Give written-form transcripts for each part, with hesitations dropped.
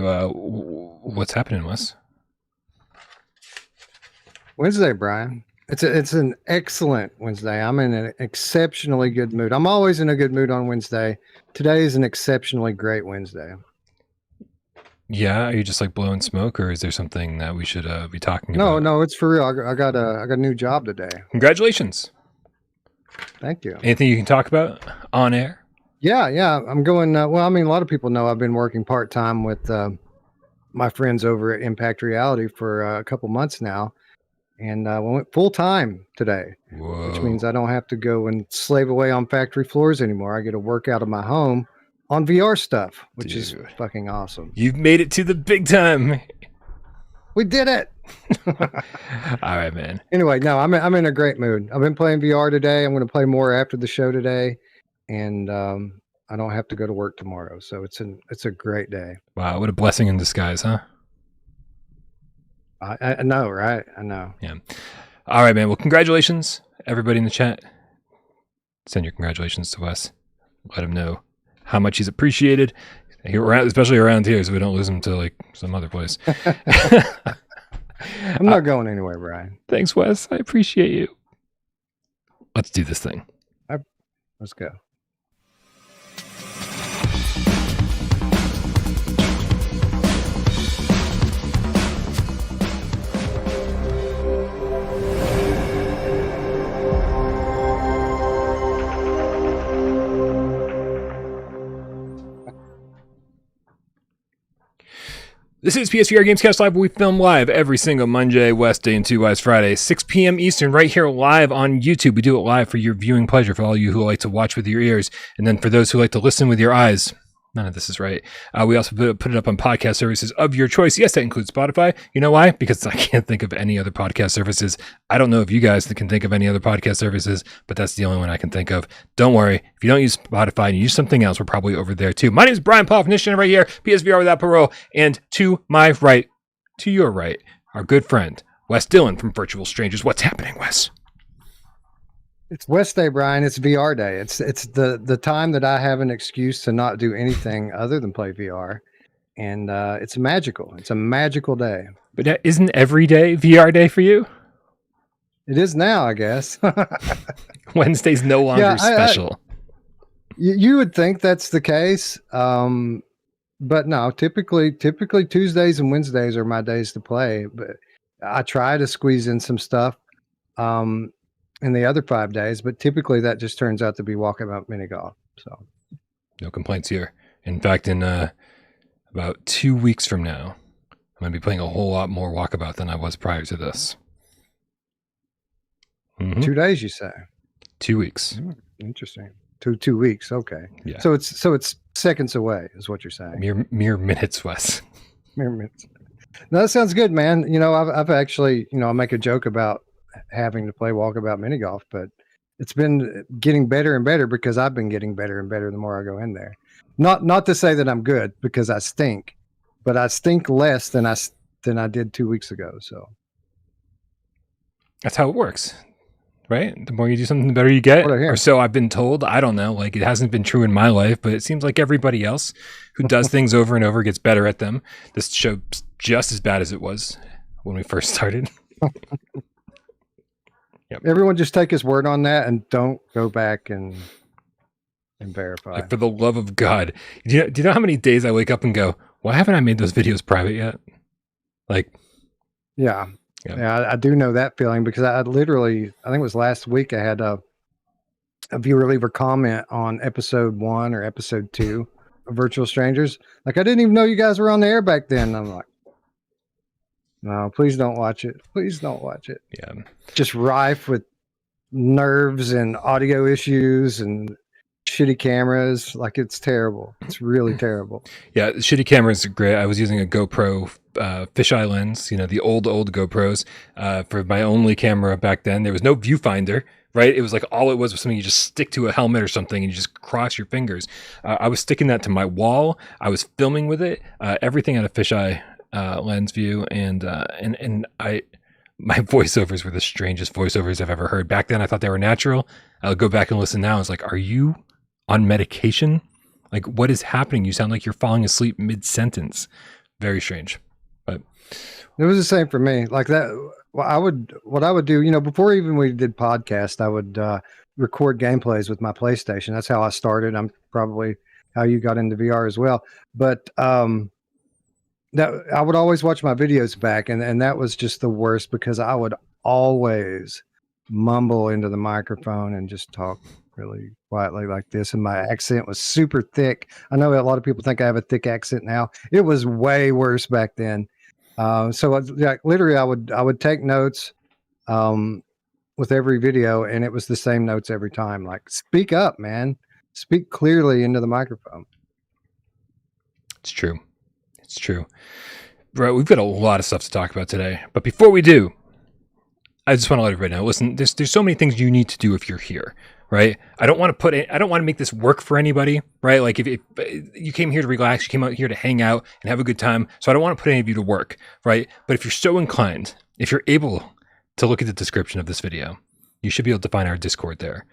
What's happening, Wes? Wednesday, Brian. It's an excellent Wednesday. I'm in an exceptionally good mood. I'm always in a good mood on Wednesday. Today is an exceptionally great Wednesday. Yeah, are you just like blowing smoke, or is there something that we should be talking about? No, it's for real. I got a new job today. Congratulations. Thank you. Anything you can talk about on air? Yeah. I'm going. Well, I mean, a lot of people know I've been working part time with my friends over at Impact Reality for a couple months now. And we went full time today, Whoa. which means I don't have to go and slave away on factory floors anymore. I get to work out of my home on VR stuff, which is fucking awesome. You've made it to the big time. We did it. All right, man. Anyway, no, I'm in a great mood. I've been playing VR today. I'm going to play more after the show today, and I don't have to go to work tomorrow. So it's a great day. Wow, what a blessing in disguise, huh? I know, right? I know. Yeah. All right, man. Well, congratulations, everybody in the chat. Send your congratulations to Wes. Let him know how much he's appreciated, especially around here, so we don't lose him to like some other place. I'm not going anywhere, Brian. Thanks, Wes. I appreciate you. Let's do this thing. Let's go. This is PSVR GamesCast Live, where we film live every single Monday, Wednesday, and 2 Wise Friday, 6 p.m. Eastern, right here live on YouTube. We do it live for your viewing pleasure, for all you who like to watch with your ears, and then for those who like to listen with your eyes. None of this is right. We also put it up on podcast services of your choice. Yes, that includes Spotify. You know why? Because I can't think of any other podcast services. I don't know if you guys can think of any other podcast services, but that's the only one I can think of. Don't worry. If you don't use Spotify and you use something else, we're probably over there too. My name is Brian Pofnician right here, PSVR without parole. And to my right, to your right, our good friend, Wes Dillon from Virtual Strangers. What's happening, Wes? It's Wednesday, Brian. It's VR day. It's the time that I have an excuse to not do anything other than play VR, and it's magical. It's a magical day. But isn't every day VR day for you? It is now, I guess. Wednesday's no longer special. You would think that's the case, but no. Typically Tuesdays and Wednesdays are my days to play. But I try to squeeze in some stuff. In the other 5 days, but typically that just turns out to be walkabout mini golf. So no complaints here. In fact, in about 2 weeks from now, I'm going to be playing a whole lot more walkabout than I was prior to this. Mm-hmm. 2 days, you say? 2 weeks. Interesting. 2 weeks. Okay. Yeah. So it's seconds away, is what you're saying. Mere minutes, Wes. Mere minutes. No, that sounds good, man. You know, I've actually, I make a joke about having to play walkabout mini golf, but it's been getting better and better because I've been getting better and better the more I go in there. Not to say that I'm good, because I stink, but I stink less than I did 2 weeks ago. So that's how it works, right? The more you do something, the better you get. Or so I've been told. I don't know. Like, it hasn't been true in my life, but it seems like everybody else who does things over and over gets better at them. This show's just as bad as it was when we first started. Yep. Everyone just take his word on that and don't go back and verify. Like, for the love of God. Do you know how many days I wake up and go, why haven't I made those videos private yet? Like, yeah, I do know that feeling, because I literally, I think it was last week, I had a viewer leave a comment on episode 1 or episode 2 of Virtual Strangers. Like, I didn't even know you guys were on the air back then. I'm like, no, please don't watch it. Please don't watch it. Yeah. Just rife with nerves and audio issues and shitty cameras. Like, it's terrible. It's really terrible. Yeah, shitty cameras are great. I was using a GoPro fisheye lens, the old GoPros for my only camera back then. There was no viewfinder, right? It was like, all it was something you just stick to a helmet or something and you just cross your fingers. I was sticking that to my wall. I was filming with it. Everything had a fisheye lens view, and my voiceovers were the strangest voiceovers I've ever heard. Back then I thought they were natural. I'll go back and listen now. It's like, are you on medication? Like, what is happening? You sound like you're falling asleep mid-sentence. very strange. But it was the same for me. Like that, what I would do, you know, before even we did podcast, I would record gameplays with my PlayStation. That's how I started. I'm probably how you got into VR as well. But that I would always watch my videos back, and that was just the worst because I would always mumble into the microphone and just talk really quietly like this, and my accent was super thick. I know a lot of people think I have a thick accent now. It was way worse back then. So like literally, I would take notes with every video, and it was the same notes every time. Like, speak up, man. Speak clearly into the microphone. it's true. It's true. Bro, we've got a lot of stuff to talk about today. But before we do, I just want to let everybody know, listen, there's so many things you need to do if you're here, right? I don't want to make this work for anybody, right? Like if you came here to relax, you came out here to hang out and have a good time. So I don't want to put any of you to work, right? But if you're so inclined, if you're able to look at the description of this video, you should be able to find our Discord there.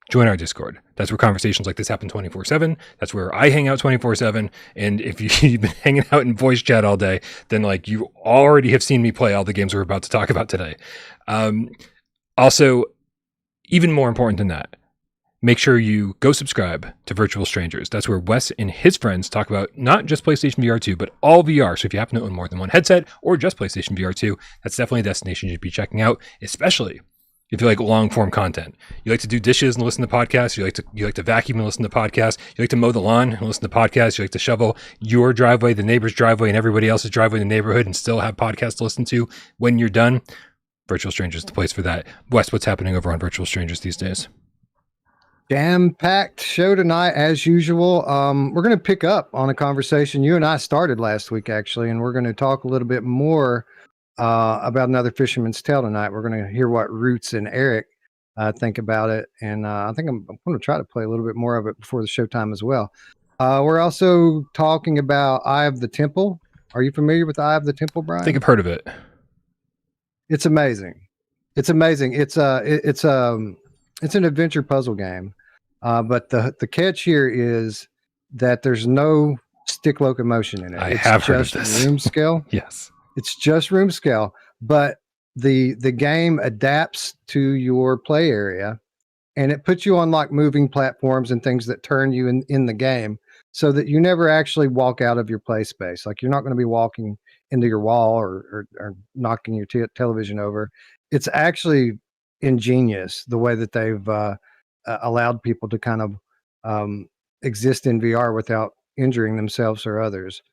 Join our Discord. That's where conversations like this happen 24/7. That's where I hang out 24/7. And if you've been hanging out in voice chat all day, then like you already have seen me play all the games we're about to talk about today. Also, even more important than that, make sure you go subscribe to Virtual Strangers. That's where Wes and his friends talk about not just PlayStation VR2, but all VR. So if you happen to own more than one headset or just PlayStation VR2, that's definitely a destination you should be checking out, especially if you like long form content. You like to do dishes and listen to podcasts. You like to vacuum and listen to podcasts. You like to mow the lawn and listen to podcasts. You like to shovel your driveway, the neighbor's driveway, and everybody else's driveway in the neighborhood and still have podcasts to listen to when you're done. Virtual Strangers is the place for that. Wes, what's happening over on Virtual Strangers these days? Jam-packed show tonight as usual. We're going to pick up on a conversation you and I started last week, actually, and we're going to talk a little bit more about Another Fisherman's Tale tonight. We're going to hear what Roots and Eric think about it, and I think I'm going to try to play a little bit more of it before the showtime as well. We're also talking about Eye of the Temple. Are you familiar with Eye of the Temple, Brian? I think I've heard of it. It's amazing. It's amazing. It's an adventure puzzle game, but the catch here is that there's no stick locomotion in it. I have heard of just this. room scale. Yes. It's just room scale, but the game adapts to your play area, and it puts you on like moving platforms and things that turn you in the game, so that you never actually walk out of your play space. Like you're not going to be walking into your wall or knocking your television over. It's actually ingenious the way that they've allowed people to kind of exist in VR without injuring themselves or others.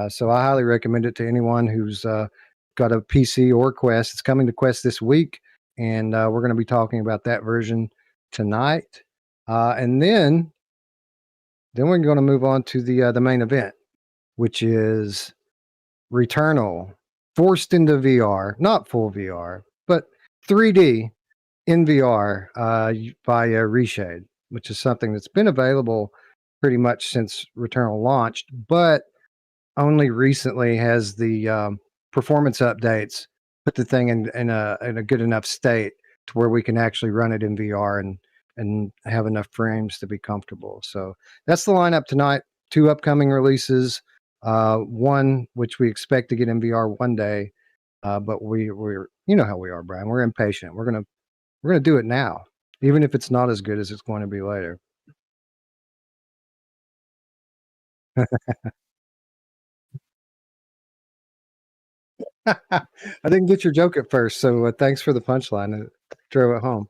So I highly recommend it to anyone who's got a PC or Quest. It's coming to Quest this week, and we're going to be talking about that version tonight. And then we're going to move on to the main event, which is Returnal, forced into VR, not full VR, but 3D in VR by Reshade, which is something that's been available pretty much since Returnal launched, but only recently has the performance updates put the thing in a good enough state to where we can actually run it in VR and have enough frames to be comfortable. So that's the lineup tonight. 2 upcoming releases, one which we expect to get in VR one day, but we're you know how we are, Brian. We're impatient. We're gonna do it now, even if it's not as good as it's going to be later. I didn't get your joke at first, so thanks for the punchline. It drove it home.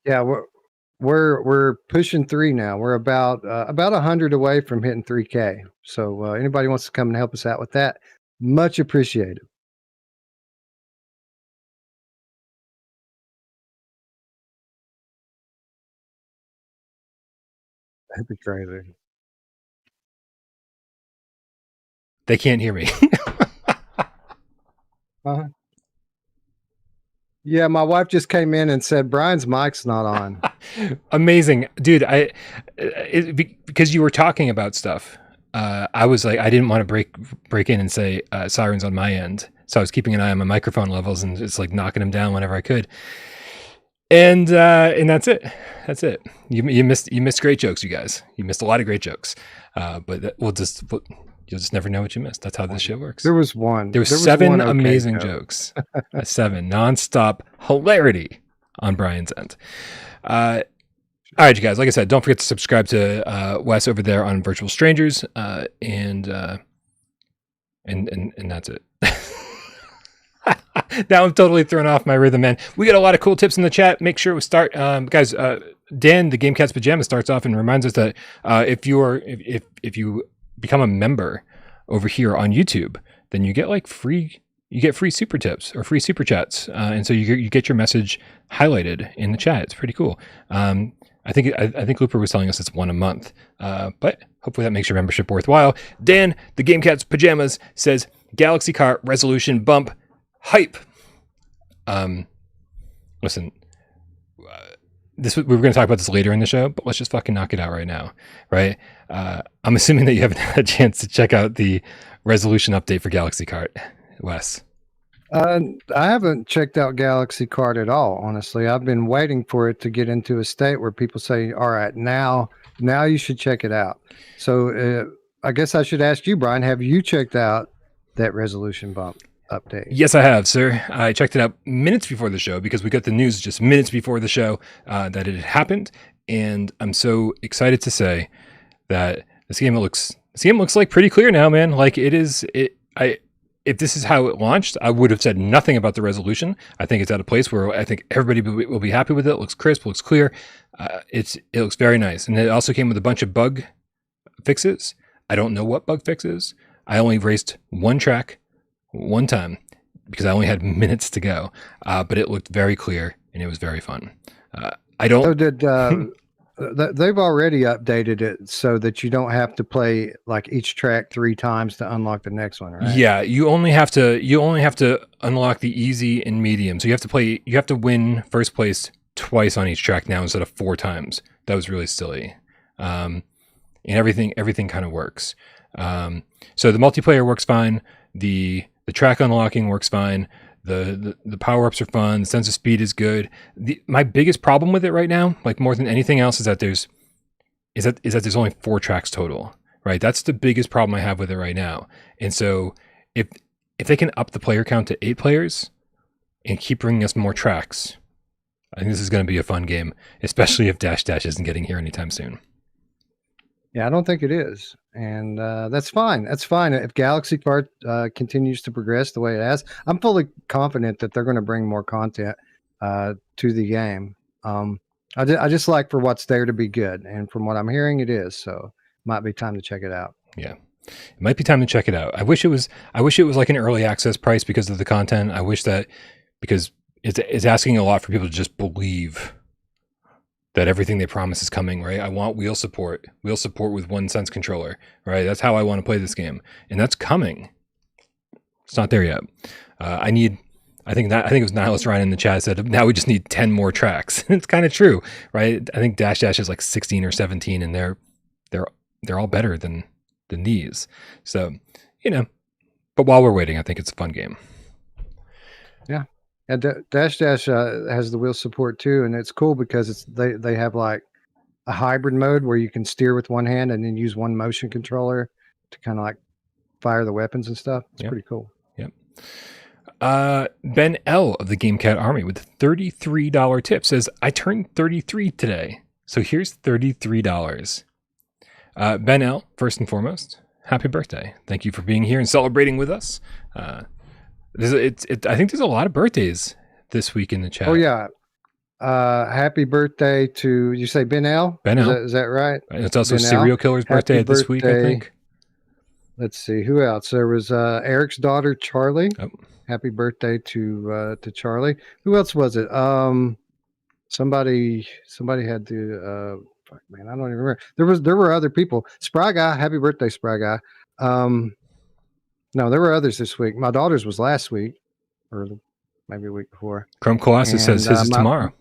Yeah, we're pushing 3 now. We're about 100 away from hitting 3K. So anybody wants to come and help us out with that, much appreciated. That'd be crazy. They can't hear me. Uh-huh. Yeah, my wife just came in and said Brian's mic's not on. Amazing, dude. Because you were talking about stuff. I was like, I didn't want to break in and say sirens on my end, so I was keeping an eye on my microphone levels and just like knocking them down whenever I could. And that's it. That's it. You missed great jokes, you guys. You missed a lot of great jokes. But you'll just never know what you missed. That's how this shit works. There was one. There were 7 amazing jokes. 7 nonstop hilarity on Brian's end. All right, you guys. Like I said, don't forget to subscribe to Wes over there on Virtual Strangers, and that's it. Now I'm totally thrown off my rhythm, man. We got a lot of cool tips in the chat. Make sure we start, guys. Dan, the GameCast Pajama, starts off and reminds us that if you become a member over here on YouTube, then you get free super tips or free super chats, and so you get your message highlighted in the chat. It's pretty cool. I think Looper was telling us it's 1 a month, but hopefully that makes your membership worthwhile. Dan, the GameCats Pajamas, says Galaxy Kart resolution bump hype. Listen, we were going to talk about this later in the show, but let's just fucking knock it out right now, right? I'm assuming that you haven't had a chance to check out the resolution update for Galaxy Kart, Wes. I haven't checked out Galaxy Kart at all, honestly. I've been waiting for it to get into a state where people say, all right, now you should check it out. So I guess I should ask you, Brian, have you checked out that resolution bump update? Yes, I have, sir. I checked it out minutes before the show because we got the news just minutes before the show that it had happened, and I'm so excited to say that this game looks like pretty clear now, man. Like if this is how it launched, I would have said nothing about the resolution. I think it's at a place where I think everybody will be happy with it. It looks crisp, looks clear. It looks very nice, and it also came with a bunch of bug fixes. I don't know what bug fixes. I only raced one track one time because I only had minutes to go, but it looked very clear and it was very fun. So did they've already updated it so that you don't have to play like each track 3 times to unlock the next one, right? Yeah, you only have to unlock the easy and medium. So you have to win first place twice on each track now instead of 4 times. That was really silly. And everything kind of works. So the multiplayer works fine. The track unlocking works fine. The power-ups are fun. The sense of speed is good. My biggest problem with it right now, like more than anything else, is that there's only 4 tracks total, right? That's the biggest problem I have with it right now. And so if they can up the player count to 8 players and keep bringing us more tracks, I think this is going to be a fun game, especially if Dash Dash isn't getting here anytime soon. Yeah, I don't think it is. And that's fine. That's fine. If Galaxy Kart continues to progress the way it has, I'm fully confident that they're going to bring more content to the game. I just like for what's there to be good. And from what I'm hearing, it is. So might be time to check it out. Yeah, it might be time to check it out. I wish it was like an early access price because of the content. I wish that because it's asking a lot for people to just believe that everything they promise is coming, right? I want wheel support with OneSense controller, right? That's how I want to play this game, and that's coming. It's not there yet. I think it was Nihilus Ryan in the chat said now we just need 10 more tracks. It's kind of true, right? I think Dash Dash is like 16 or 17, and they're all better than these. So but while we're waiting, I think it's a fun game. Yeah. And Dash Dash has the wheel support too, and it's cool because they have like a hybrid mode where you can steer with one hand and then use one motion controller to kind of like fire the weapons and stuff. It's pretty cool. Yep. Ben L of the GameCat Army with a $33 tip says, I turned 33 today, so here's $33. Ben L, first and foremost, happy birthday. Thank you for being here and celebrating with us. I think there's a lot of birthdays this week in the chat. Oh yeah. Happy birthday to, you say Ben L? Ben L. Is that right? It's also Serial Killer's birthday this week, I think. Let's see, who else? There was Eric's daughter, Charlie. Oh. Happy birthday to Charlie. Who else was it? Somebody had to fuck, man, I don't even remember. There were other people. Spry Guy, happy birthday, Spry Guy. No, there were others this week. My daughter's was last week, or maybe a week before. Chrome Colossus says his is tomorrow.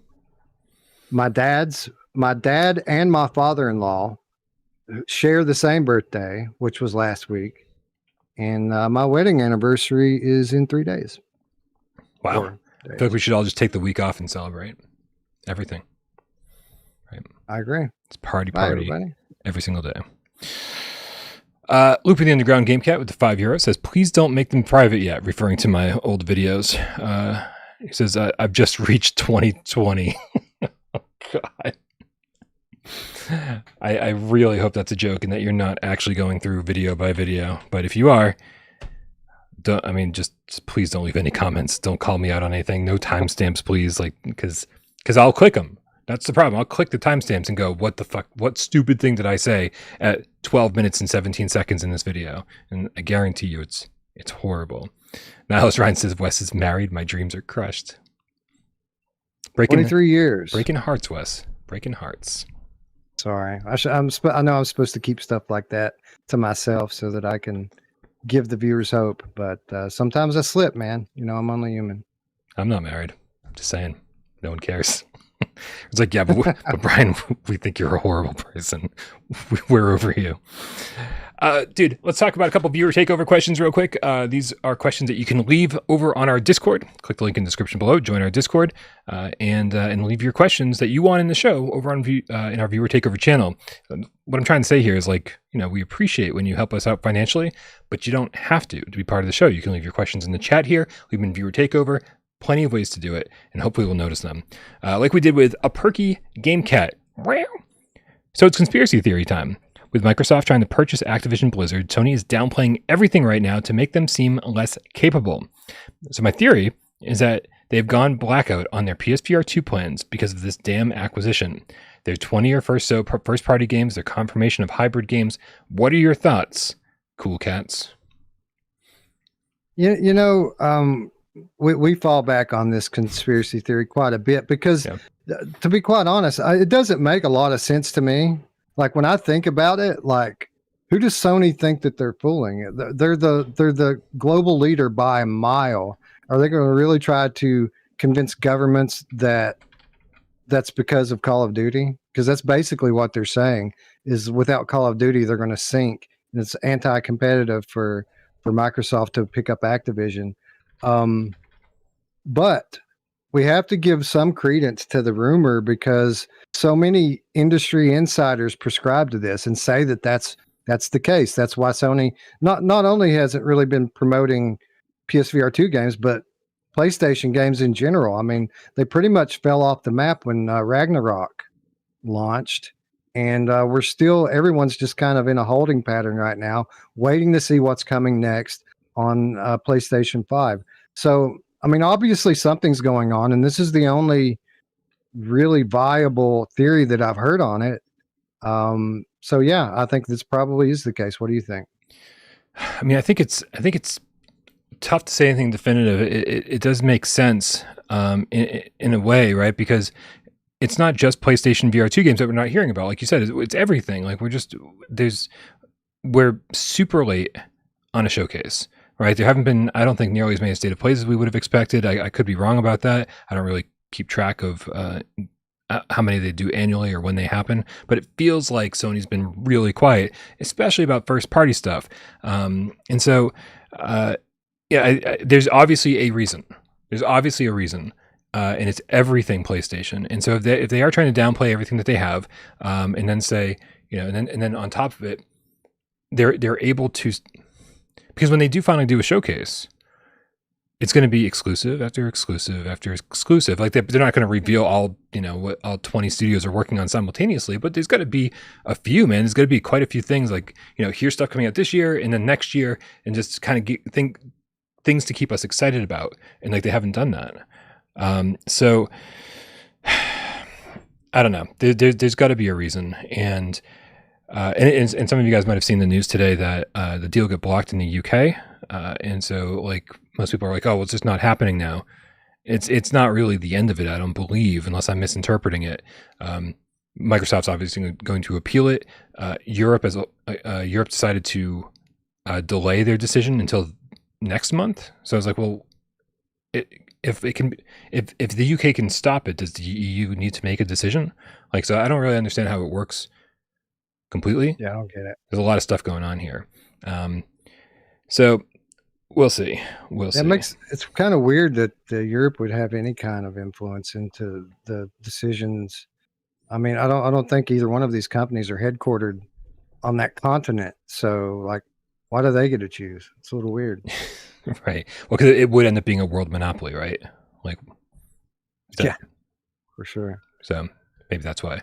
My dad and my father-in-law share the same birthday, which was last week. And my wedding anniversary is in 3 days. Wow. I feel like we should all just take the week off and celebrate everything. Right. I agree. It's party Bye, every single day. Looping the Underground Game Cat with the €5 says, please don't make them private yet, referring to my old videos. He says, I've just reached 2020. Oh, God. I really hope that's a joke and that you're not actually going through video by video. But if you are, just please don't leave any comments. Don't call me out on anything. No timestamps, please. Like, because I'll click them. That's the problem. I'll click the timestamps and go, what the fuck? What stupid thing did I say at 12 minutes and 17 seconds in this video? And I guarantee you it's horrible. Nihilus Ryan says, Wes is married. My dreams are crushed. 23 years. Breaking hearts, Wes. Breaking hearts. Sorry. I know I'm supposed to keep stuff like that to myself so that I can give the viewers hope. But sometimes I slip, man. I'm only human. I'm not married. I'm just saying. No one cares. It's like, yeah, but Brian, we think you're a horrible person. We're over you. Dude, let's talk about a couple viewer takeover questions real quick. These are questions that you can leave over on our Discord. Click the link in the description below, join our Discord, and leave your questions that you want in the show over on in our viewer takeover channel. What I'm trying to say here is, like, we appreciate when you help us out financially, but you don't have to be part of the show. You can leave your questions in the chat here, leave them in viewer takeover. Plenty of ways to do it, and hopefully we'll notice them. Like we did with a perky game cat. So it's conspiracy theory time. With Microsoft trying to purchase Activision Blizzard, Sony is downplaying everything right now to make them seem less capable. So my theory is that they've gone blackout on their PSVR2 plans because of this damn acquisition. Their 20 or first-party games, their confirmation of hybrid games. What are your thoughts, cool cats? We fall back on this conspiracy theory quite a bit because, to be quite honest, it doesn't make a lot of sense to me. Like, when I think about it, like, who does Sony think that they're fooling? They're the global leader by a mile. Are they going to really try to convince governments that that's because of Call of Duty? Because that's basically what they're saying, is without Call of Duty, they're going to sink. And it's anti-competitive for Microsoft to pick up Activision. But we have to give some credence to the rumor because so many industry insiders prescribe to this and say that that's the case. That's why Sony not only hasn't really been promoting PSVR2 games, but PlayStation games in general. I mean, they pretty much fell off the map when Ragnarok launched, and everyone's just kind of in a holding pattern right now, waiting to see what's coming next on PlayStation 5. So, I mean, obviously something's going on, and this is the only really viable theory that I've heard on it. So yeah, I think this probably is the case. What do you think? I mean, I think it's tough to say anything definitive. It does make sense in a way, right? Because it's not just PlayStation VR2 games that we're not hearing about. Like you said, it's everything. Like, we're super late on a showcase. Right, there haven't been, I don't think, nearly as many state of plays as we would have expected. I could be wrong about that. I don't really keep track of how many they do annually or when they happen, but it feels like Sony's been really quiet, especially about first-party stuff. And so, there's obviously a reason. And it's everything PlayStation. And so if they are trying to downplay everything that they have, and then say, and then on top of it, they're able to. Because when they do finally do a showcase, it's going to be exclusive after exclusive after exclusive. Like, they're not going to reveal all 20 studios are working on simultaneously, but there's got to be a few, man. There's got to be quite a few things, like, here's stuff coming out this year and then next year, and just kind of think things to keep us excited about. And like, they haven't done that. So I don't know. There's got to be a reason. And some of you guys might have seen the news today that the deal got blocked in the UK, and so, like, most people are like, "Oh, well, it's just not happening now." It's not really the end of it, I don't believe, unless I'm misinterpreting it. Microsoft's obviously going to appeal it. Europe decided to delay their decision until next month. So I was like, well, if it can, if the UK can stop it, does the EU need to make a decision? Like, so I don't really understand how it works completely. Yeah, I don't get it. There's a lot of stuff going on here. So we'll see. We'll see. It's kind of weird that Europe would have any kind of influence into the decisions. I mean, I don't think either one of these companies are headquartered on that continent. So, like, why do they get to choose? It's a little weird. Right. Well, because it would end up being a world monopoly, right? Like, yeah, for sure. So maybe that's why.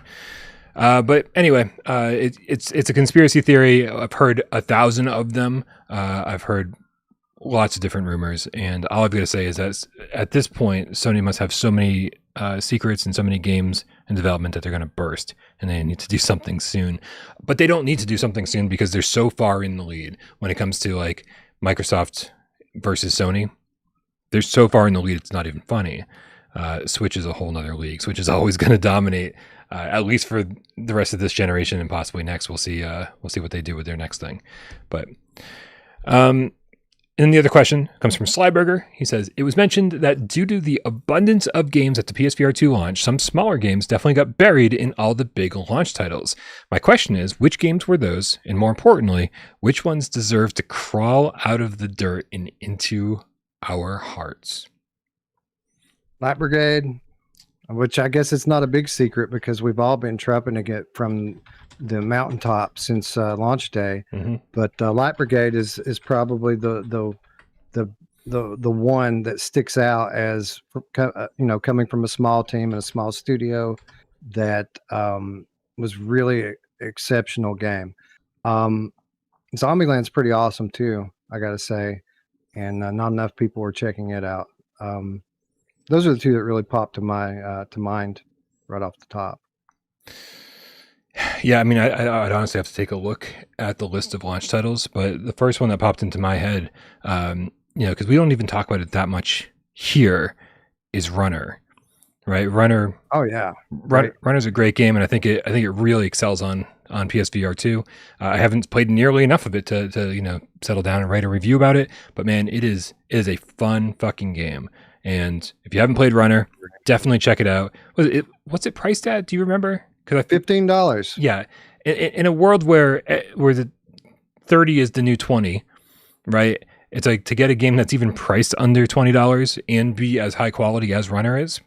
But anyway, it's a conspiracy theory. I've heard 1,000 of them. I've heard lots of different rumors, and all I've got to say is that at this point, Sony must have so many secrets and so many games in development that they're going to burst, and they need to do something soon. But they don't need to do something soon because they're so far in the lead when it comes to like Microsoft versus Sony. They're so far in the lead, it's not even funny. Switch is a whole nother league. Switch is always going to dominate, at least for the rest of this generation and possibly next. We'll see what they do with their next thing. But and the other question comes from Slyburger. He says, it was mentioned that due to the abundance of games at the PSVR2 launch, some smaller games definitely got buried in all the big launch titles. My question is, which games were those? And more importantly, which ones deserve to crawl out of the dirt and into our hearts? Light Brigade, which I guess it's not a big secret because we've all been trumpeting it from the mountaintop since launch day. Mm-hmm. But Light Brigade is probably the one that sticks out as coming from a small team and a small studio that was really exceptional game. Zombieland's pretty awesome too, I gotta say, and not enough people were checking it out. Those are the two that really popped to mind right off the top. Yeah, I mean, I'd honestly have to take a look at the list of launch titles, but the first one that popped into my head, because we don't even talk about it that much here, is Runner, right? Runner. Oh yeah, Runner's a great game, and I think it really excels on PSVR2. I haven't played nearly enough of it to settle down and write a review about it, but man, it is a fun fucking game. And if you haven't played Runner, definitely check it out. What's it priced at? Do you remember? Because $15. Yeah, in a world where the 30 is the new 20, right? It's like to get a game that's even priced under $20 and be as high quality as Runner is.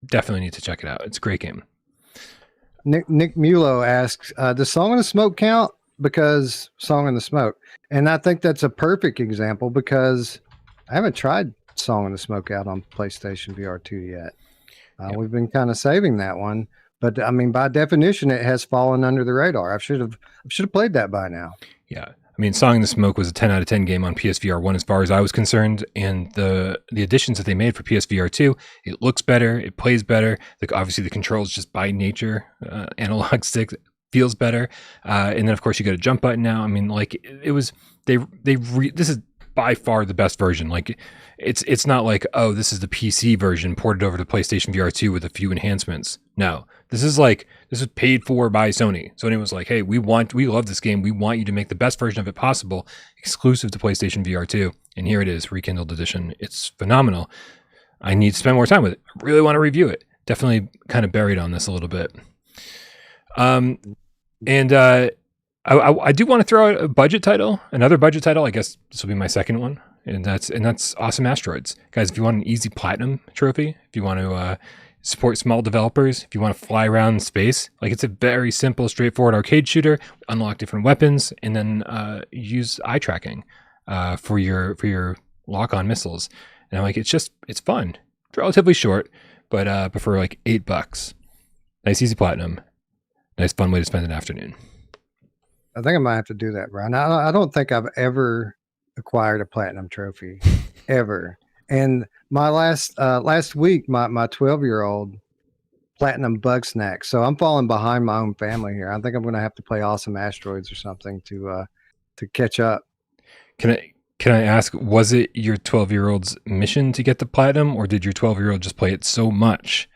Definitely need to check it out. It's a great game. Nick Mulo asks, does Song in the Smoke count? Because Song in the Smoke, and I think that's a perfect example because I haven't tried Song in the Smoke out on PlayStation VR2 yet. We've been kind of saving that one. But I mean, by definition, it has fallen under the radar. I should have played that by now. Yeah, I mean, Song in the Smoke was a 10 out of 10 game on PSVR1 as far as I was concerned, and the additions that they made for PSVR2, it looks better, it plays better. Like obviously, the controls just by nature, analog stick feels better, and then of course you got a jump button now. I mean, like it was this is by far the best version. Like it's not like, oh, this is the PC version ported over to PlayStation VR2 with a few enhancements. No, this is paid for by Sony. Sony was like, hey, we love this game. We want you to make the best version of it possible, exclusive to PlayStation VR2. And here it is, rekindled edition. It's phenomenal. I need to spend more time with it. I really want to review it. Definitely kind of buried on this a little bit. I do want to throw out a budget title, another budget title. I guess this will be my second one, and that's Awesome Asteroids, guys. If you want an easy platinum trophy, if you want to support small developers, if you want to fly around space, like it's a very simple, straightforward arcade shooter. Unlock different weapons, and then use eye tracking for your lock-on missiles. And I'm like, it's fun. It's relatively short, but for like $8, nice easy platinum, nice fun way to spend an afternoon. I think I might have to do that, Brian. I don't think I've ever acquired a platinum trophy, ever. And my last week, my 12-year-old platinum bug snack. So I'm falling behind my own family here. I think I'm going to have to play Awesome Asteroids or something to catch up. Can I ask, was it your 12-year-old's mission to get the platinum, or did your 12-year-old just play it so much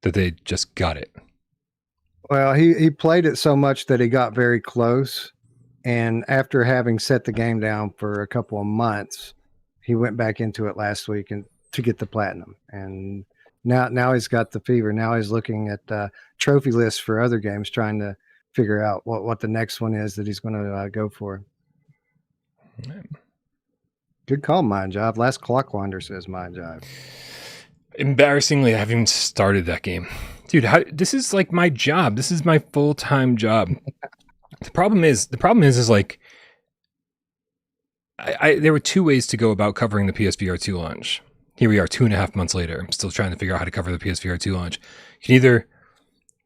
that they just got it? Well, he played it so much that he got very close. And after having set the game down for a couple of months, he went back into it last week and to get the platinum. And now he's got the fever. Now he's looking at trophy lists for other games, trying to figure out what the next one is that he's going to go for. Good call, Mind Jive. Last Clockwinder says Mind Jive. Embarrassingly, I haven't even started that game. Dude, this is like my job. This is my full-time job. The problem is like, there were two ways to go about covering the PSVR2 launch. Here we are 2.5 months later. I'm still trying to figure out how to cover the PSVR2 launch. You can either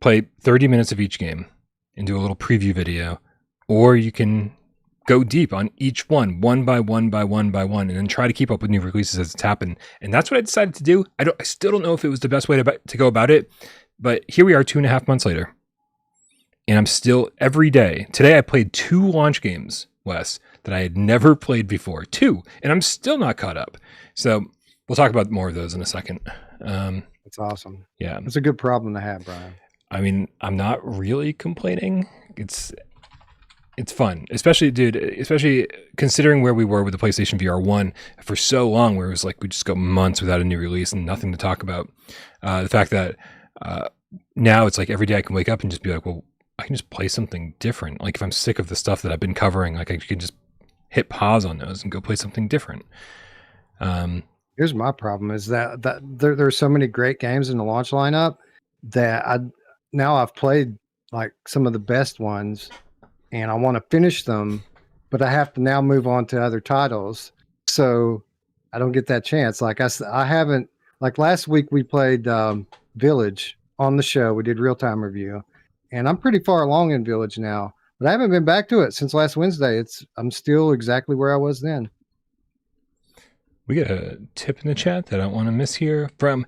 play 30 minutes of each game and do a little preview video, or you can go deep on each one by one, and then try to keep up with new releases as it's happened. And that's what I decided to do. I still don't know if it was the best way to go about it, but here we are 2.5 months later. And I'm still, every day, today I played 2 launch games, Wes, that I had never played before. 2, and I'm still not caught up. So we'll talk about more of those in a second. That's awesome. Yeah. It's a good problem to have, Brian. I mean, I'm not really complaining. It's fun, especially considering where we were with the PlayStation VR 1 for so long, where it was like we just go months without a new release and nothing to talk about. The fact that now it's like every day I can wake up and just be like, well, I can just play something different. Like if I'm sick of the stuff that I've been covering, like I can just hit pause on those and go play something different. Here's my problem is that there's so many great games in the launch lineup that I've played like some of the best ones and I want to finish them, but I have to now move on to other titles. So I don't get that chance. Like I haven't, like last week we played Village on the show. We did real-time review and I'm pretty far along in Village now, but I haven't been back to it since last Wednesday. I'm still exactly where I was then. We got a tip in the chat that I don't want to miss here from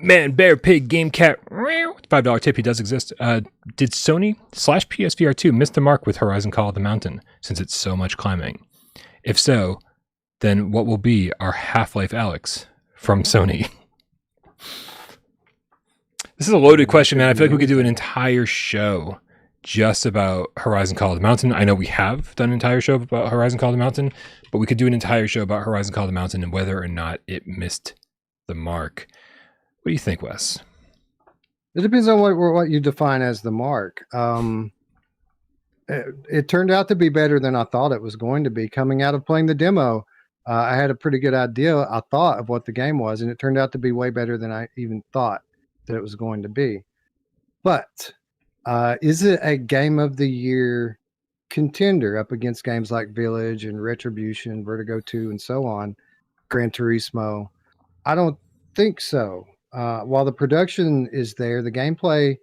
Man Bear Pig Game Cat. $5 tip. He does exist. Did Sony / PSVR2 miss the mark with Horizon Call of the Mountain since it's so much climbing? If so, then what will be our Half-Life Alyx from Sony? This is a loaded question, man. I feel like we could do an entire show just about Horizon Call of the Mountain. I know we have done an entire show about Horizon Call of the Mountain, but we could do an entire show about Horizon Call of the Mountain and whether or not it missed the mark. What do you think, Wes? It depends on what you define as the mark. It turned out to be better than I thought it was going to be. Coming out of playing the demo, I had a pretty good idea, I thought, of what the game was, and it turned out to be way better than I even thought that it was going to be. But is it a Game of the Year contender up against games like Village and Retribution, Vertigo 2, and so on, Gran Turismo? I don't think so. While the production is there, the gameplay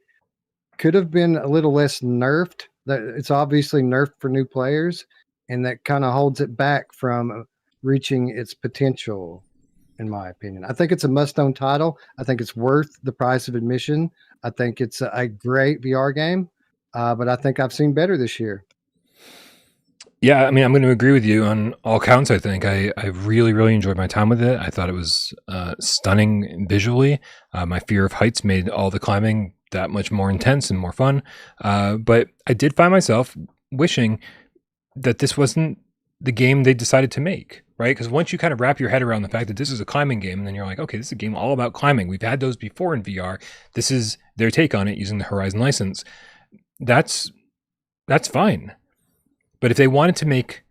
could have been a little less nerfed. It's obviously nerfed for new players, and that kind of holds it back from reaching its potential, in my opinion. I think it's a must-own title. I think it's worth the price of admission. I think it's a great VR game, but I think I've seen better this year. Yeah, I mean, I'm going to agree with you on all counts, I think. I really, really enjoyed my time with it. I thought it was stunning visually. My fear of heights made all the climbing that much more intense and more fun. But I did find myself wishing that this wasn't the game they decided to make, right? Because once you kind of wrap your head around the fact that this is a climbing game, and then you're like, okay, this is a game all about climbing. We've had those before in VR. This is their take on it using the Horizon license. That's fine. But if they wanted to make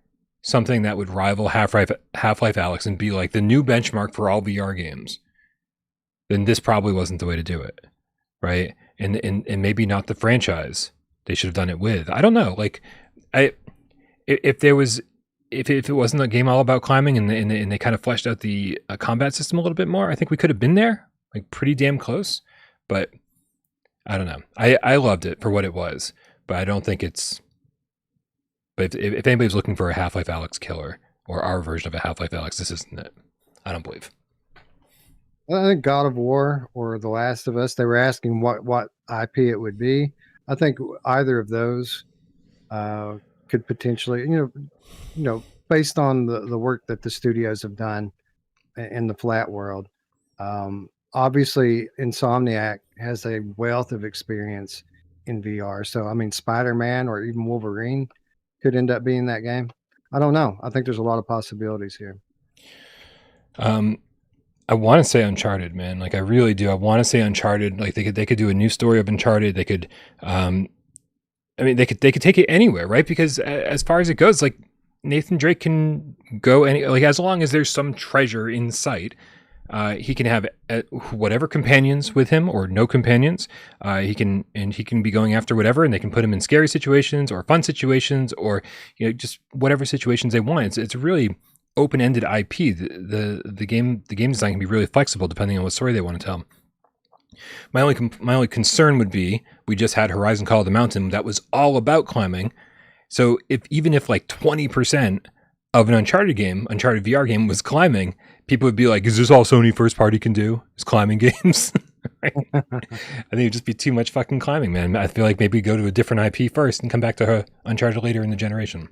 something that would rival Half-Life Alyx and be like the new benchmark for all VR games, then this probably wasn't the way to do it, right? And maybe not the franchise they should have done it with. I don't know. Like, if it wasn't a game all about climbing and they kind of fleshed out the combat system a little bit more, I think we could have been there, like pretty damn close. But I don't know. I loved it for what it was, but I don't think it's. But if anybody's looking for a Half-Life Alyx killer or our version of a Half-Life Alyx, this isn't it. I don't believe. I think God of War or The Last of Us, they were asking what IP it would be. I think either of those could potentially, based on the work that the studios have done in the flat world. Obviously, Insomniac has a wealth of experience in VR. So, I mean, Spider-Man or even Wolverine could end up being that game. I don't know. I think there's a lot of possibilities here. I want to say Uncharted, man. Like I really do. I want to say Uncharted. Like they could do a new story of Uncharted. They could, I mean, they could take it anywhere, right? Because as far as it goes, like Nathan Drake can go like as long as there's some treasure in sight. He can have whatever companions with him or no companions. He can be going after whatever, and they can put him in scary situations or fun situations or just whatever situations they want. It's a really open-ended IP. The game design can be really flexible depending on what story they want to tell. My only concern would be we just had Horizon Call of the Mountain that was all about climbing. So even if like 20% of an Uncharted VR game was climbing, people would be like, is this all Sony first party can do? Is climbing games? I think it'd just be too much fucking climbing, man. I feel like maybe go to a different IP first and come back to Uncharted later in the generation.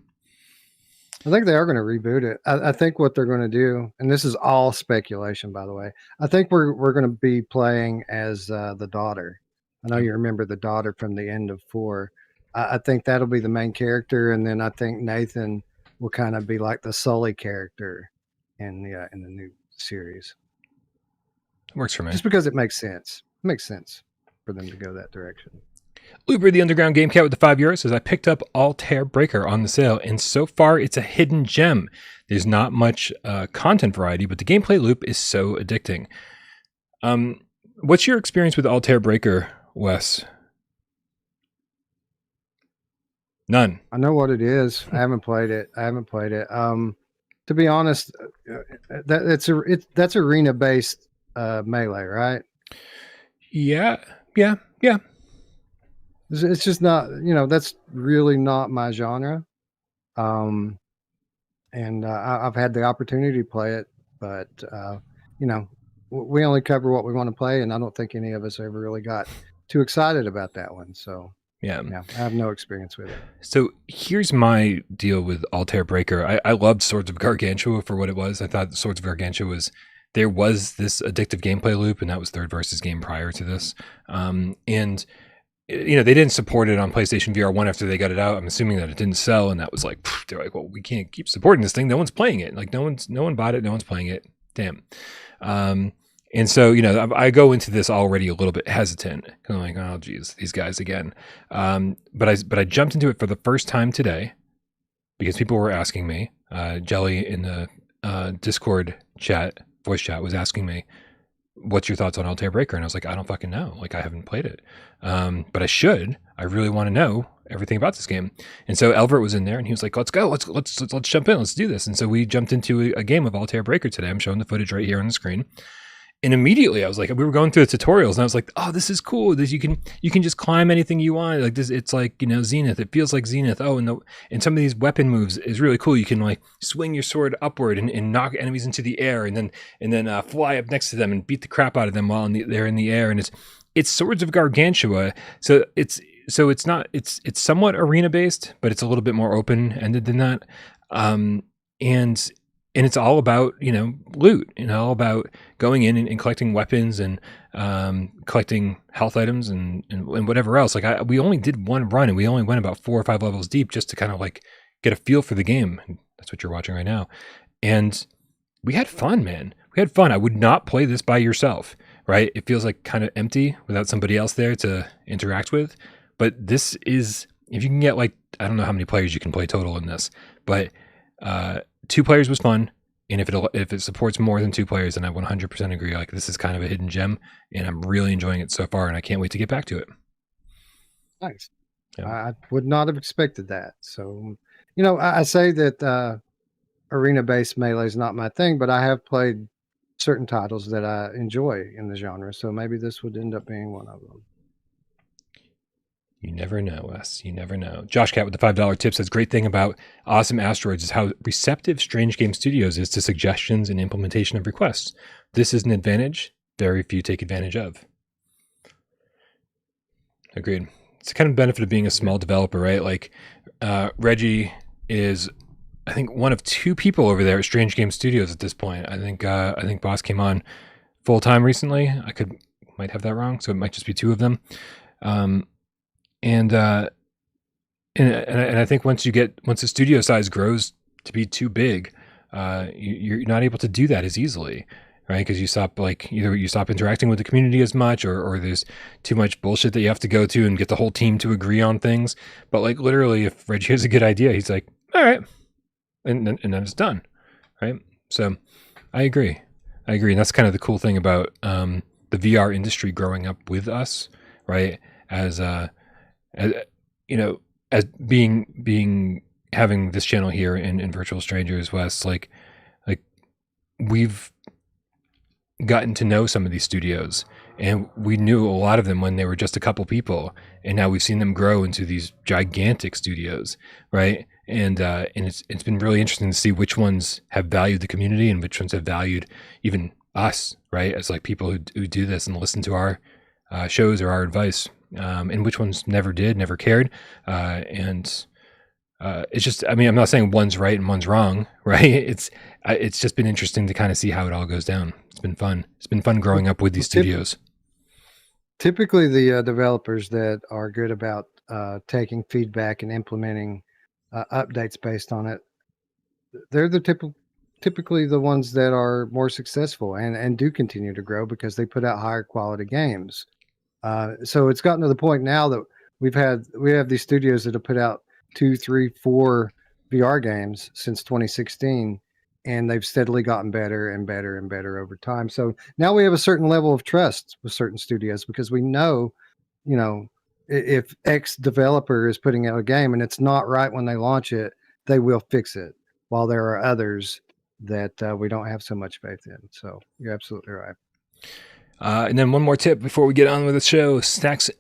I think they are going to reboot it. I think what they're going to do, and this is all speculation, by the way, I think we're going to be playing as the daughter. I know you remember the daughter from the end of 4. I think that'll be the main character, and then I think Nathan will kind of be like the Sully character in the new series. Works for me. Just because it makes sense. It makes sense for them to go that direction. Uber the Underground Game Cat with the €5 says, I picked up Altair Breaker on the sale, and so far it's a hidden gem. There's not much content variety, but the gameplay loop is so addicting. What's your experience with Altair Breaker, Wes? None. I know what it is. I haven't played it. To be honest, that's arena based melee, right? Yeah. It's just not, that's really not my genre. And I've had the opportunity to play it, but we only cover what we want to play, and I don't think any of us ever really got too excited about that one. So yeah, I have no experience with it. So here's my deal with Altair Breaker. I loved Swords of Gargantua for what it was. I thought Swords of Gargantua there was this addictive gameplay loop, and that was third versus game prior to this. And they didn't support it on PlayStation VR 1 after they got it out. I'm assuming that it didn't sell, and that was like, they're like, well, we can't keep supporting this thing. No one's playing it. Like no one bought it. No one's playing it. Damn. And so, I go into this already a little bit hesitant. I'm like, oh, geez, these guys again. But I jumped into it for the first time today because people were asking me. Jelly in the Discord voice chat was asking me, what's your thoughts on Altair Breaker? And I was like, I don't fucking know. Like, I haven't played it. But I should. I really want to know everything about this game. And so Elvert was in there, and he was like, let's go. Let's jump in. Let's do this. And so we jumped into a game of Altair Breaker today. I'm showing the footage right here on the screen. And immediately I was like, we were going through the tutorials, and I was like, oh, this is cool. This you can just climb anything you want. Like this, it's like, Zenith. It feels like Zenith. Oh, and some of these weapon moves is really cool. You can like swing your sword upward and knock enemies into the air, and then fly up next to them and beat the crap out of them while they're in the air. And it's Swords of Gargantua. So it's somewhat arena based, but it's a little bit more open ended than that. And it's all about, loot, all about going in and collecting weapons and collecting health items and whatever else. Like we only did one run, and we only went about 4 or 5 levels deep just to kind of like get a feel for the game. That's what you're watching right now. And we had fun, man. We had fun. I would not play this by yourself, right? It feels like kind of empty without somebody else there to interact with. But this is, if you can get like, I don't know how many players you can play total in this, but 2 players was fun, and if it supports more than 2 players, then I 100% agree. Like this is kind of a hidden gem, and I'm really enjoying it so far, and I can't wait to get back to it. Nice. Yeah. I would not have expected that. So, I say that arena-based melee is not my thing, but I have played certain titles that I enjoy in the genre, so maybe this would end up being one of them. You never know, Wes. You never know. Josh Cat with the $5 tip says, great thing about Awesome Asteroids is how receptive Strange Game Studios is to suggestions and implementation of requests. This is an advantage very few take advantage of. Agreed. It's the kind of benefit of being a small developer, right? Like Reggie is, I think, one of 2 people over there at Strange Game Studios at this point. I think Boss came on full time recently. Might have that wrong, so it might just be 2 of them. And I think once the studio size grows to be too big, you're not able to do that as easily. right? Because you stop either you stop interacting with the community as much, or there's too much bullshit that you have to go to and get the whole team to agree on things. But like literally, if Reggie has a good idea, he's like, all right, and then it's done, right? So I agree, and that's kind of the cool thing about the VR industry growing up with us, right? As you know, as being having this channel here in Virtual Strangers, Wes, like we've gotten to know some of these studios, and we knew a lot of them when they were just a couple people, and now we've seen them grow into these gigantic studios, right? And it's been really interesting to see which ones have valued the community and which ones have valued even us, right? As like people who do this and listen to our shows or our advice, and which ones never did, never cared, and it's just, I mean, I'm not saying one's right and one's wrong, right? It's just been interesting to kind of see how it all goes down. It's been fun. It's been fun growing up with these studios. Typically, the developers that are good about taking feedback and implementing updates based on it, they're typically the ones that are more successful and do continue to grow because they put out higher quality games. So it's gotten to the point now that we have these studios that have put out 2, 3, 4 VR games since 2016, and they've steadily gotten better and better and better over time. So now we have a certain level of trust with certain studios because we know, if X developer is putting out a game and it's not right when they launch it, they will fix it. While there are others that we don't have so much faith in. So you're absolutely right. And then one more tip before we get on with the show. Snacks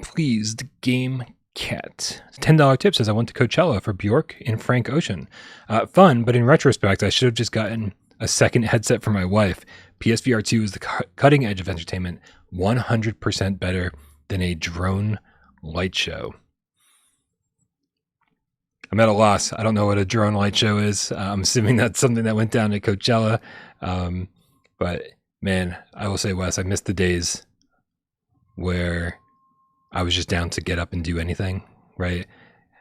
Pleased Game Cat. $10 tip says I went to Coachella for Bjork and Frank Ocean. Fun, but in retrospect, I should have just gotten a second headset for my wife. PSVR2 is the cutting edge of entertainment, 100% better than a drone light show. I'm at a loss. I don't know what a drone light show is. I'm assuming that's something that went down at Coachella. But man, I will say, Wes, I missed the days where I was just down to get up and do anything, right?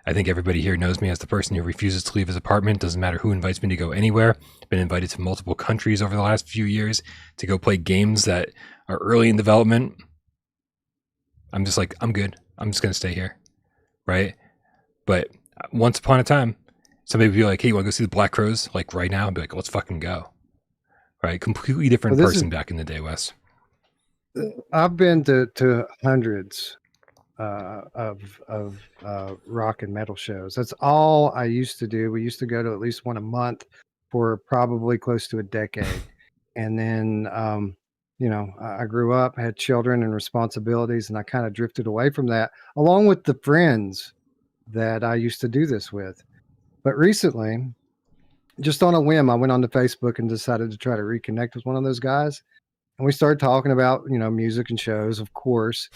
I think everybody here knows me as the person who refuses to leave his apartment. Doesn't matter who invites me to go anywhere. Been invited to multiple countries over the last few years to go play games that are early in development. I'm just like, I'm good. I'm just going to stay here, right? But once upon a time, somebody would be like, hey, you want to go see the Black Crows? Like right now, I'd be like, let's fucking go. Right? Completely different person back in the day, Wes. I've been to hundreds of rock and metal shows. That's all I used to do. We used to go to at least one a month for probably close to a decade. And then, I grew up, had children and responsibilities, and I kind of drifted away from that, along with the friends that I used to do this with. But recently, just on a whim, I went onto Facebook and decided to try to reconnect with one of those guys. And we started talking about, music and shows, of course.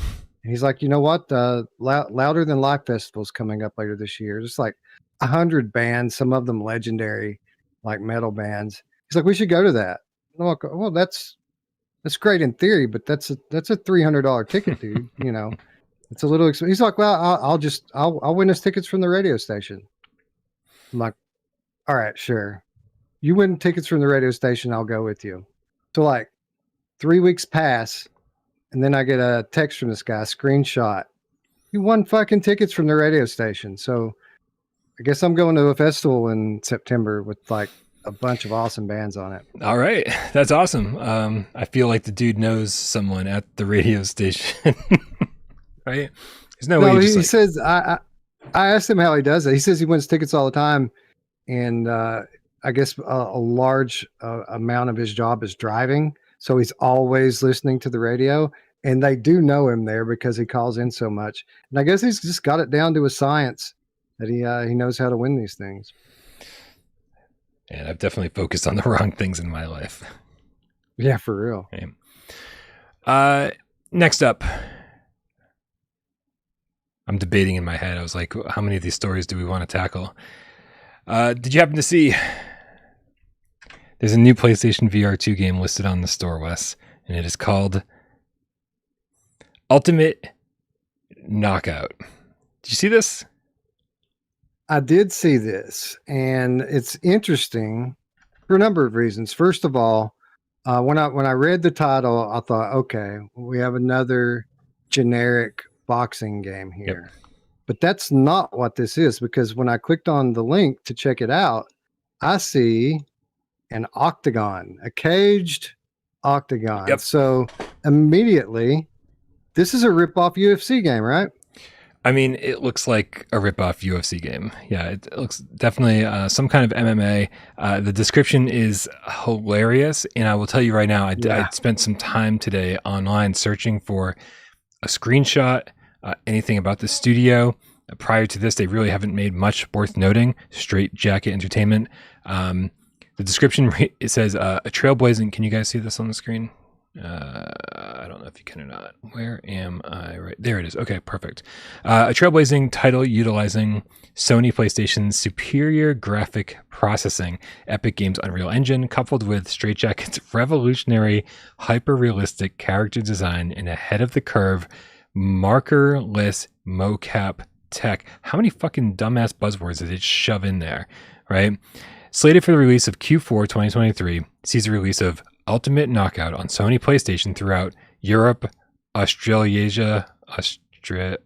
And he's like, you know what? Louder Than Life Festival's coming up later this year. Just like 100 bands, some of them legendary, like metal bands. He's like, we should go to that. And I'm like, well, that's great in theory, but that's a $300 ticket, dude. It's a little expensive. He's like, well, I'll win us tickets from the radio station. I'm like, all right, sure. You win tickets from the radio station, I'll go with you. So like 3 weeks pass, and then I get a text from this guy, screenshot. You won fucking tickets from the radio station. So I guess I'm going to a festival in September with like a bunch of awesome bands on it. All right. That's awesome. I feel like the dude knows someone at the radio station. Right? There's no way he says, I asked him how he does it. He says he wins tickets all the time. And I guess a large amount of his job is driving. So he's always listening to the radio. And they do know him there because he calls in so much. And I guess he's just got it down to a science that he knows how to win these things. And I've definitely focused on the wrong things in my life. Yeah, for real. Okay. Next up. I'm debating in my head. I was like, how many of these stories do we want to tackle? Did you happen to see there's a new PlayStation VR2 game listed on the store, Wes, and it is called Ultimate Knockout. Did you see this? I did see this, and it's interesting for a number of reasons. First of all, When I read the title, I thought, okay, we have another generic boxing game Yep. here. But that's not what this is, because when I clicked on the link to check it out, I see an octagon, a caged octagon. Yep. So immediately, this is a rip-off UFC game, right? I mean, it looks like a rip-off UFC game. Yeah, it looks definitely some kind of MMA. The description is hilarious, and I will tell you right now, I spent some time today online searching for a screenshot, anything about the studio. Prior to this, they really haven't made much worth noting. Straight Jacket Entertainment. The description, it says, a trailblazing. Can you guys see this on the screen? I don't know if you can or not. Where am I? Right there it is. Okay, perfect. A trailblazing title utilizing Sony PlayStation's superior graphic processing, Epic Games' Unreal Engine, coupled with Straight Jacket's revolutionary, hyper-realistic character design and ahead of the curve, markerless mocap tech. How many fucking dumbass buzzwords did it shove in there, right? Slated for the release of Q4 2023, sees the release of Ultimate Knockout on Sony PlayStation throughout Europe, Australasia,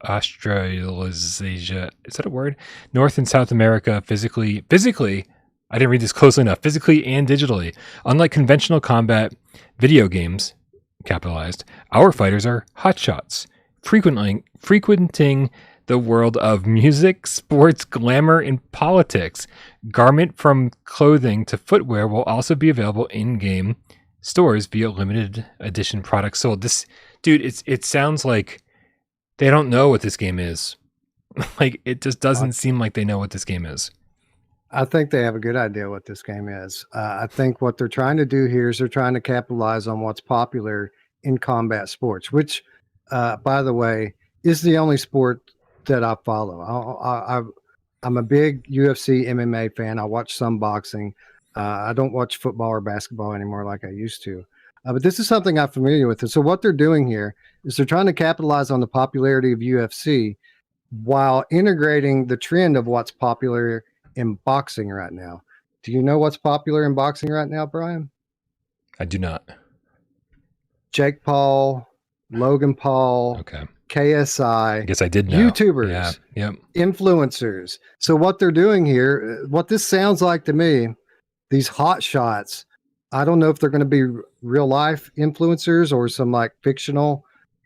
Australasia, is that a word? North and South America, physically, I didn't read this closely enough, physically and digitally. Unlike conventional combat video games, capitalized, our fighters are hotshots, frequenting the world of music, sports, glamour, and politics. Garment from clothing to footwear will also be available in-game stores via limited edition products sold. This, dude, it sounds like they don't know what this game is. Like, it just doesn't seem like they know what this game is. I think they have a good idea what this game is. I think what they're trying to do here is they're trying to capitalize on what's popular in combat sports, which, by the way, is the only sport that I follow. I'm a big UFC MMA fan. I watch some boxing. I don't watch football or basketball anymore like I used to. But this is something I'm familiar with. And so what they're doing here is they're trying to capitalize on the popularity of UFC while integrating the trend of what's popular in boxing right now. Do you know what's popular in boxing right now, Brian? I do not. Jake Paul, Logan Paul, Okay. KSI. I guess I did know. YouTubers, Yeah. Yep. influencers. So what they're doing here, what this sounds like to me, these hot shots, I don't know if they're going to be real life influencers or some like fictional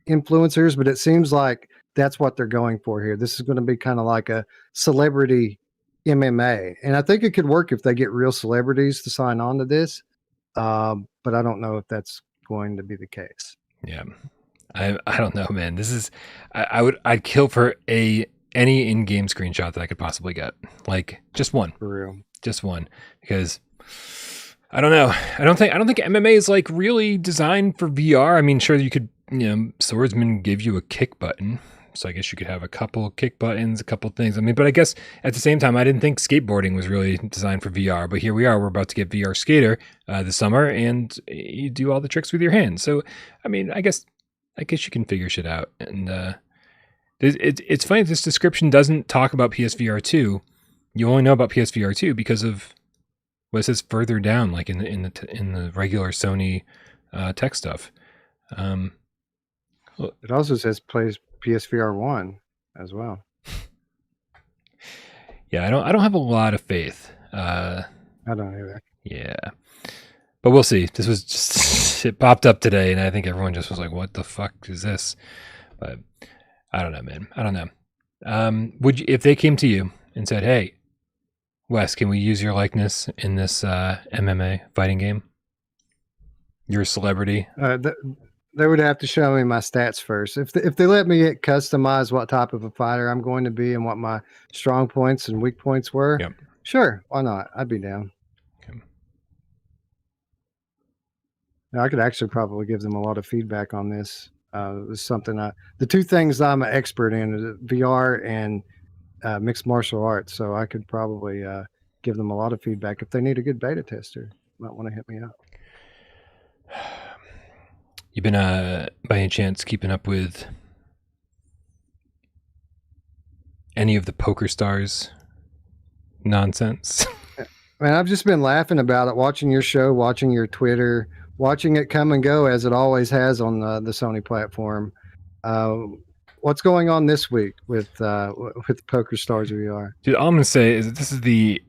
influencers, but it seems like that's what they're going for here. This is going to be kind of like a celebrity MMA. And I think it could work if they get real celebrities to sign on to this. But I don't know if that's going to be the case. Yeah. I don't know, man. This is, I'd kill for any in-game screenshot that I could possibly get. Like just one. For real. Just one. Because I don't know. I don't think MMA is like really designed for VR. I mean, sure, you could, swordsman give you a kick button. So I guess you could have a couple kick buttons, a couple things. I mean, but I guess at the same time, I didn't think skateboarding was really designed for VR. But here we are. We're about to get VR Skater this summer, and you do all the tricks with your hands. So, I mean, I guess you can figure shit out. And it's funny, this description doesn't talk about PSVR2. You only know about PSVR2 because of what it says further down, like in the regular Sony tech stuff. It also says plays PSVR 1 as well. Yeah, I don't have a lot of faith. I don't either. Yeah. But we'll see. This was just, it popped up today, and I think everyone just was like, what the fuck is this? But I don't know, man. I don't know. Would you, if they came to you and said, hey, Wes, can we use your likeness in this MMA fighting game? You're a celebrity. They would have to show me my stats first. If they let me customize what type of a fighter I'm going to be and what my strong points and weak points were, Yep. Sure, why not? I'd be down. Okay. Now, I could actually probably give them a lot of feedback on this. It was something the two things I'm an expert in is VR and mixed martial arts. So I could probably give them a lot of feedback. If they need a good beta tester, might want to hit me up. You've been, by any chance, keeping up with any of the PokerStars nonsense? Man, I've just been laughing about it, watching your show, watching your Twitter, watching it come and go as it always has on the Sony platform. What's going on this week with PokerStars VR? Dude, all I'm gonna say is that this is the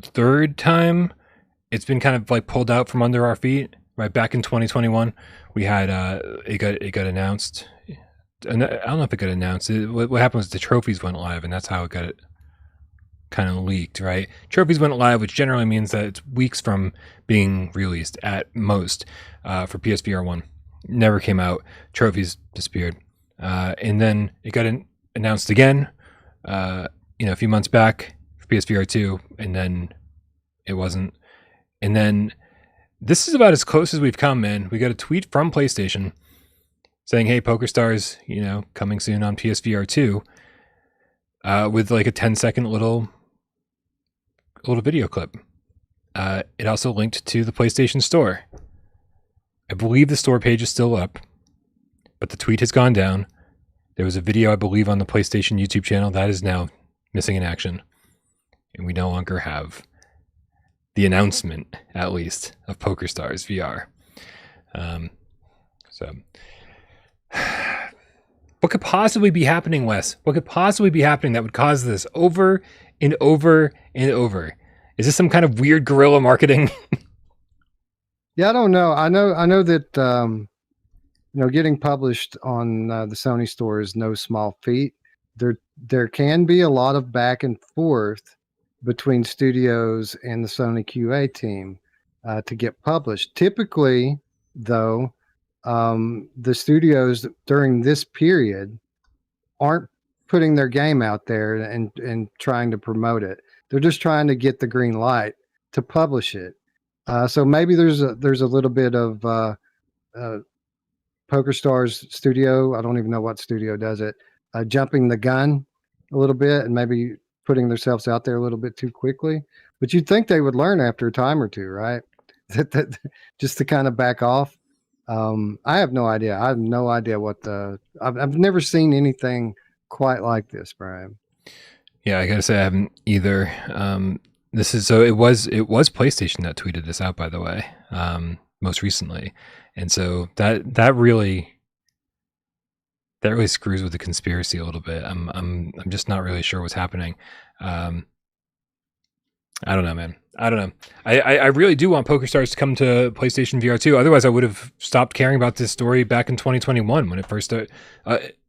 third time it's been kind of like pulled out from under our feet. Right back in 2021, we had it got announced. And I don't know if it got announced. What happened was the trophies went live, and that's how it got kind of leaked. Right, trophies went live, which generally means that it's weeks from being released at most. For PSVR 1, never came out. Trophies disappeared, and then it got announced again. A few months back for PSVR 2, and then it wasn't. And then this is about as close as we've come, man. We got a tweet from PlayStation saying, "Hey, PokerStars, coming soon on PSVR 2," with like a 10-second little video clip. It also linked to the PlayStation Store. I believe the store page is still up, but the tweet has gone down. There was a video, I believe, on the PlayStation YouTube channel that is now missing in action, and we no longer have the announcement, at least, of PokerStars VR. So, what could possibly be happening, Wes? What could possibly be happening that would cause this over and over and over? Is this some kind of weird guerrilla marketing? Yeah, I don't know. I know that getting published on the Sony store is no small feat. There can be a lot of back and forth between studios and the Sony QA team to get published. Typically, though, the studios during this period aren't putting their game out there and trying to promote it. They're just trying to get the green light to publish it. So maybe there's a little bit of PokerStars studio. I don't even know what studio does it. Jumping the gun a little bit and maybe putting themselves out there a little bit too quickly. But you'd think they would learn after a time or two, right? that just to kind of back off. I have no idea. I have no idea what I've never seen anything quite like this, Brian. Yeah, I gotta say I haven't either. It was PlayStation that tweeted this out, by the way, most recently, and so that really screws with the conspiracy a little bit. I'm just not really sure what's happening. I don't know, man. I don't know. I really do want PokerStars to come to PlayStation VR 2. Otherwise, I would have stopped caring about this story back in 2021 when it first started.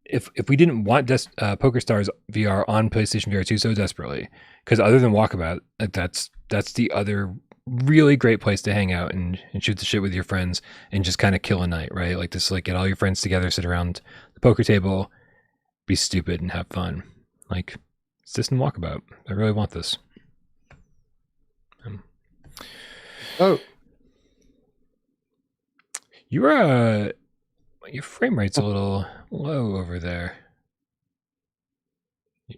If we didn't want PokerStars VR on PlayStation VR 2 so desperately, because other than Walkabout, that's the other really great place to hang out and shoot the shit with your friends and just kind of kill a night, right? Like just like get all your friends together, sit around the poker table, be stupid and have fun. Like it's this and Walkabout. I really want this. Your frame rate's a little low over there.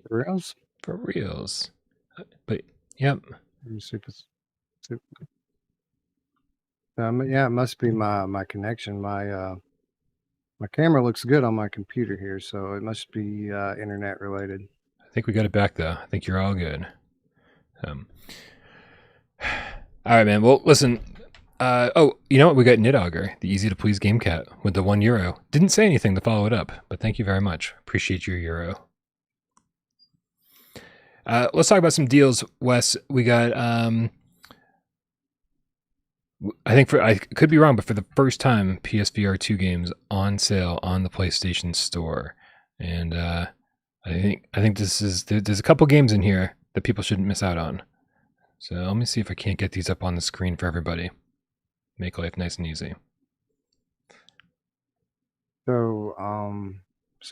For reals? For reals. But yep. Let me see if it's yeah, it must be my connection. My camera looks good on my computer here, so it must be internet related. I think we got it back though. I think you're all good. All right, man. Well, listen. You know what? We got Nidogger, the easy to please game cat, with the €1. Didn't say anything to follow it up, but thank you very much. Appreciate your euro. Let's talk about some deals, Wes. We got I could be wrong, but for the first time, PSVR 2 games on sale on the PlayStation Store, and I think there's a couple games in here that people shouldn't miss out on. So let me see if I can't get these up on the screen for everybody. Make life nice and easy. So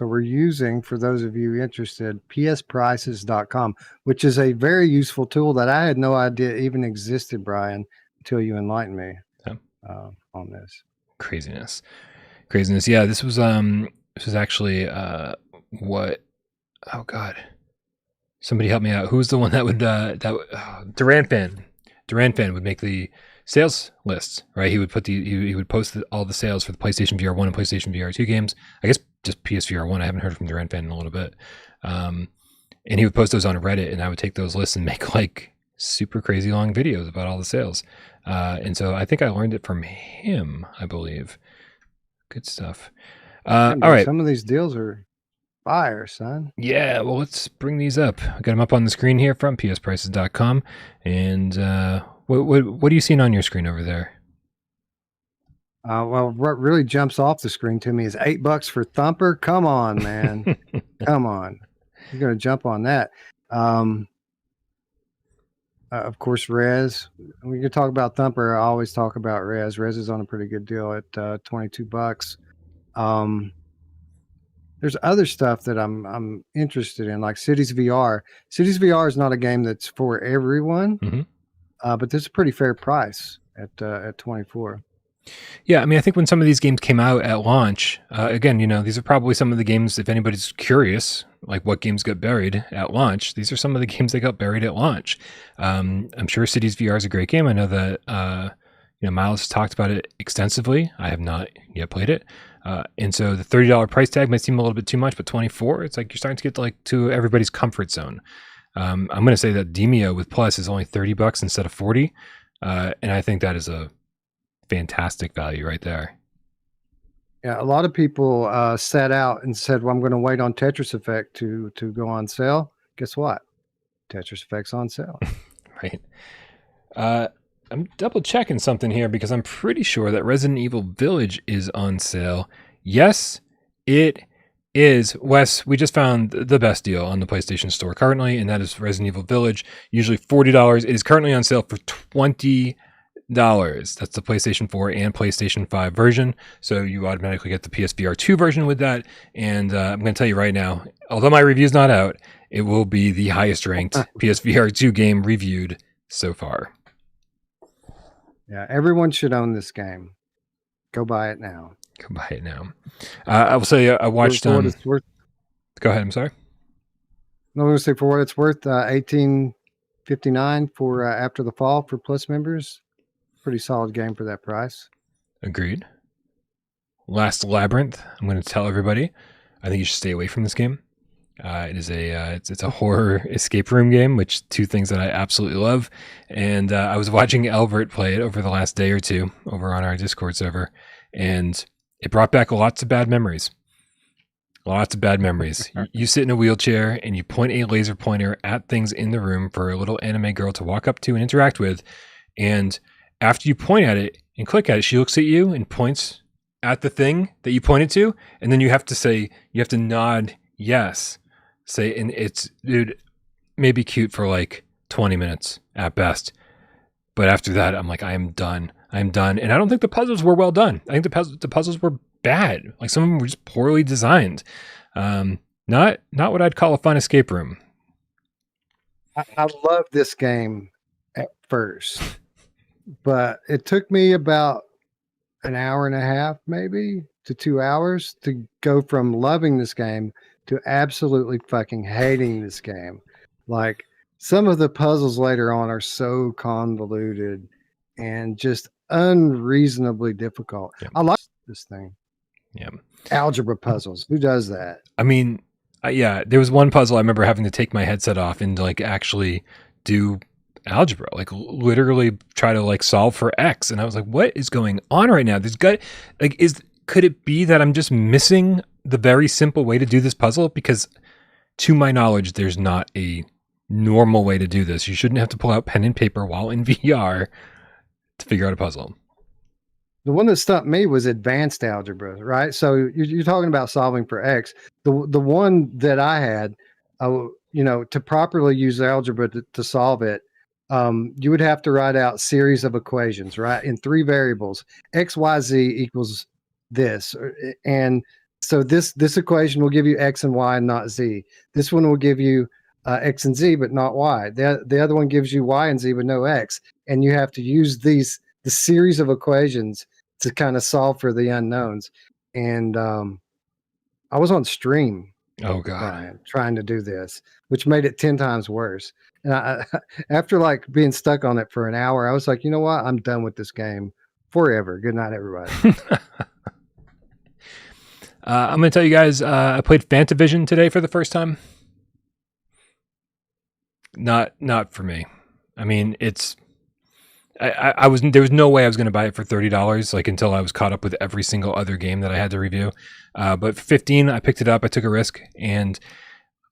we're using, for those of you interested, psprices.com, which is a very useful tool that I had no idea even existed, Brian, until you enlightened me on this. Craziness. Yeah, this was actually what? Oh God. Somebody help me out. Who's the one that would Duran Fan would make the sales lists, right? He would put he would post all the sales for the PlayStation VR 1 and PlayStation VR 2 games. I guess just PSVR 1. I haven't heard from Duran Fan in a little bit. And he would post those on Reddit, and I would take those lists and make like super crazy long videos about all the sales. And so I think I learned it from him, I believe. Good stuff. All right. Some of these deals are fire, son. Yeah, well, let's bring these up. I got them up on the screen here from psprices.com. And what are you seeing on your screen over there? Well, what really jumps off the screen to me is $8 for Thumper. Come on, man. Come on. You're going to jump on that. Of course, Rez. When you talk about Thumper, I always talk about Rez. Rez is on a pretty good deal at $22. There's other stuff that I'm interested in, like Cities VR. Cities VR is not a game that's for everyone, but this is a pretty fair price at 24. Yeah, I mean, I think when some of these games came out at launch, again, these are probably some of the games, if anybody's curious, like what games got buried at launch, these are some of the games that got buried at launch. I'm sure Cities VR is a great game. I know that, Miles has talked about it extensively. I have not yet played it. And so the $30 price tag might seem a little bit too much, but 24, it's like you're starting to get to everybody's comfort zone. I'm going to say that Demio with Plus is only $30 instead of 40. And I think that is a fantastic value right there. Yeah, a lot of people sat out and said, well, I'm going to wait on Tetris Effect to go on sale. Guess what? Tetris Effect's on sale. Right. I'm double checking something here because I'm pretty sure that Resident Evil Village is on sale. Yes, it is. Wes, we just found the best deal on the PlayStation Store currently, and that is Resident Evil Village, usually $40. It is currently on sale for $20. That's the PlayStation 4 and PlayStation 5 version. So you automatically get the PSVR2 version with that. And I'm going to tell you right now, although my review is not out, it will be the highest ranked PSVR2 game reviewed so far. Yeah, everyone should own this game. Go buy it now. Go buy it now. I will say I watched. For what it's worth. Go ahead. I'm sorry. No, I'm going to say for what it's worth, $18.59 for After the Fall for Plus members. Pretty solid game for that price. Agreed. Last Labyrinth. I'm going to tell everybody. I think you should stay away from this game. It is it's a horror escape room game, which two things that I absolutely love. And I was watching Albert play it over the last day or two over on our Discord server, and it brought back lots of bad memories. Lots of bad memories. You sit in a wheelchair and you point a laser pointer at things in the room for a little anime girl to walk up to and interact with. And after you point at it and click at it, she looks at you and points at the thing that you pointed to. And then you have to nod yes. And it's, dude, maybe cute for like 20 minutes at best. But after that, I'm like, I am done. And I don't think the puzzles were well done. I think the puzzles were bad. Like some of them were just poorly designed. Not what I'd call a fun escape room. I love this game at first, but it took me about an hour and a half, maybe to 2 hours to go from loving this game to absolutely fucking hating this game. Like some of the puzzles later on are so convoluted and just unreasonably difficult. Yeah. I like this thing. Yeah. Algebra puzzles. Who does that? I mean, yeah, there was one puzzle I remember having to take my headset off and like actually do algebra, like literally try to like solve for X. And I was like, what is going on right now? Could it be that I'm just missing the very simple way to do this puzzle? Because to my knowledge, there's not a normal way to do this. You shouldn't have to pull out pen and paper while in VR to figure out a puzzle. The one that stumped me was advanced algebra, right? So you're talking about solving for X. The one that I had, to properly use algebra to solve it, you would have to write out series of equations, right? In 3 variables, X, Y, Z equals this. And so this equation will give you X and Y and not Z. This one will give you X and Z, but not Y. The other one gives you Y and Z, but no X. And you have to use the series of equations to kind of solve for the unknowns. And I was on stream. Oh God. Trying to do this, which made it 10 times worse. And after like being stuck on it for an hour, I was like, you know what? I'm done with this game forever. Good night, everybody. I'm going to tell you guys, I played Fantavision today for the first time. Not for me. I mean, there was no way I was going to buy it for $30, like until I was caught up with every single other game that I had to review. But for 15, I picked it up. I took a risk, and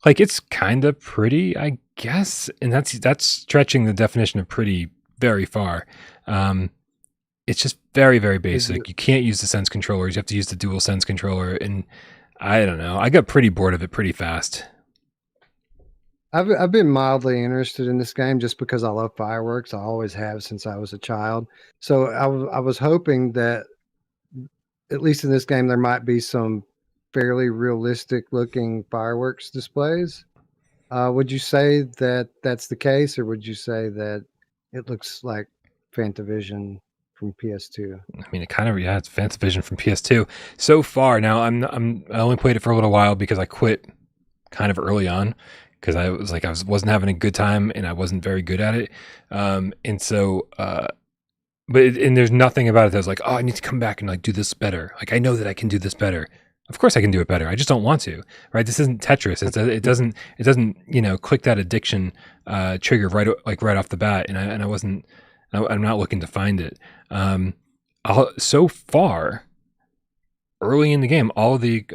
like it's kind of pretty, I guess, and that's stretching the definition of pretty very far. It's just very, very basic. You can't use the Sense controllers. You have to use the Dual Sense controller, and I don't know. I got pretty bored of it pretty fast. I've been mildly interested in this game just because I love fireworks. I always have since I was a child. So I was hoping that at least in this game there might be some fairly realistic looking fireworks displays. Would you say that that's the case, or would you say that it looks like Fantavision from PS2? I mean, it kind of, yeah, it's Fantavision from PS2 so far. Now I only played it for a little while because I quit kind of early on, because I was like, wasn't having a good time and I wasn't very good at it. And so, and there's nothing about it that's like, oh, I need to come back and like do this better. Like, I know that I can do this better. Of course I can do it better. I just don't want to, right? This isn't Tetris. It doesn't, you know, click that addiction, trigger right off the bat. And I'm not looking to find it. So far, early in the game, all the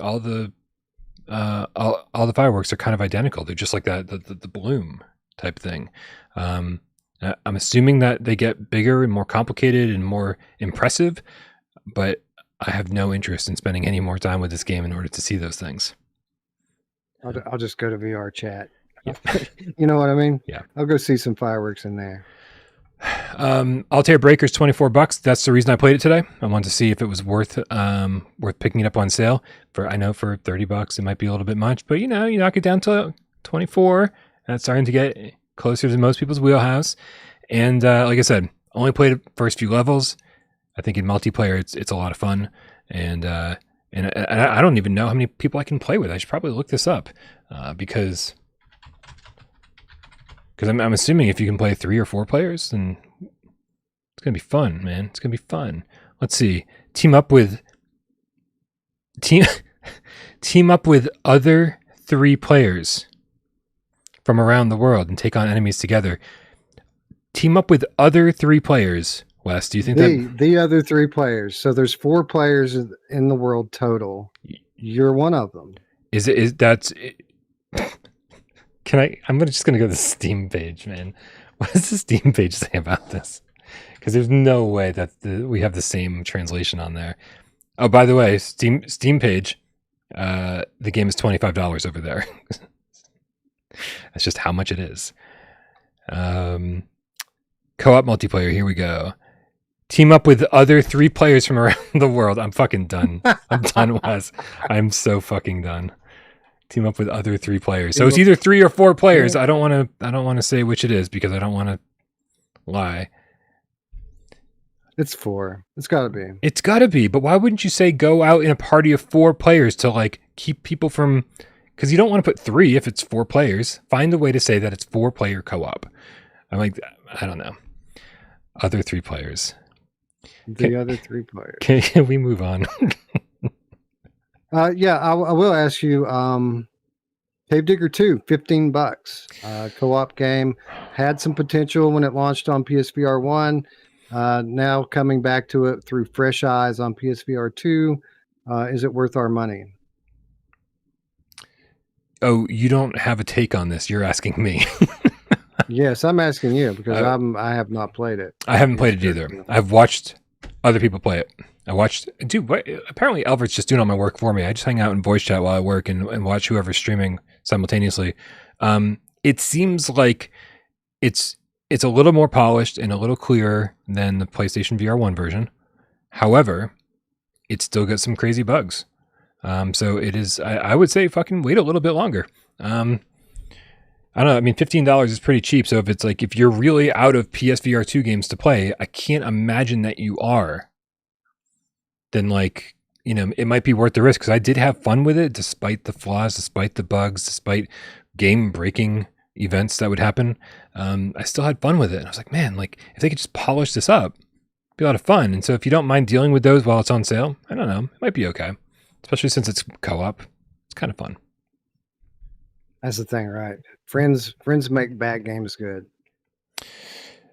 fireworks are kind of identical. They're just like that, the bloom type thing. I'm assuming that they get bigger and more complicated and more impressive, but I have no interest in spending any more time with this game in order to see those things. I'll just go to VR chat. Yeah. You know what I mean? Yeah. I'll go see some fireworks in there. Altair Breaker is $24. That's the reason I played it today. I wanted to see if it was worth picking it up on sale. I know for $30 it might be a little bit much, but you knock it down to 24. That's starting to get closer to most people's wheelhouse. And like I said, only played the first few levels. I think in multiplayer it's a lot of fun, and I don't even know how many people I can play with. I should probably look this up because I'm assuming if you can play 3 or 4 players, then it's gonna be fun, man. It's gonna be fun. Let's see. Team up with other 3 players from around the world and take on enemies together. Team up with other 3 players. Wes, do you think the other 3 players? So there's 4 players in the world total. You're one of them. I'm just gonna go to the Steam page, man. What does the Steam page say about this? Because there's no way that we have the same translation on there. Oh, by the way, Steam page, the game is $25 over there. That's just how much it is. Co-op multiplayer. Here we go. Team up with other 3 players from around the world. I'm fucking done. I'm done, Wes. I'm so fucking done. Team up with other 3 players. So it's either 3 or 4 players. I don't want to say which it is because I don't want to lie. It's 4. It's got to be. It's got to be. But why wouldn't you say go out in a party of 4 players to like keep people from? Because you don't want to put 3 if it's 4 players. Find a way to say that it's 4-player co-op. I'm like, I don't know. Other 3 players. Other 3 players. Can we move on? Yeah, I will ask you. Cave Digger 2, $15. Co-op game, had some potential when it launched on PSVR 1. Now coming back to it through fresh eyes on PSVR 2. Is it worth our money? Oh, you don't have a take on this. You're asking me. Yes, I'm asking you because I have not played it. I haven't played it either. I've watched other people play it. Apparently Albert's just doing all my work for me. I just hang out in voice chat while I work and watch whoever's streaming simultaneously. It seems like it's a little more polished and a little clearer than the PlayStation VR 1 version. However, it's still got some crazy bugs. So it is, I would say fucking wait a little bit longer. I don't know. I mean, $15 is pretty cheap. So if you're really out of PSVR 2 games to play, I can't imagine that you are. Then it might be worth the risk because I did have fun with it, despite the flaws, despite the bugs, despite game-breaking events that would happen. I still had fun with it. And I was like, man, if they could just polish this up, it'd be a lot of fun. And so if you don't mind dealing with those while it's on sale, I don't know, it might be okay. Especially since it's co-op. It's kind of fun. That's the thing, right? Friends make bad games good.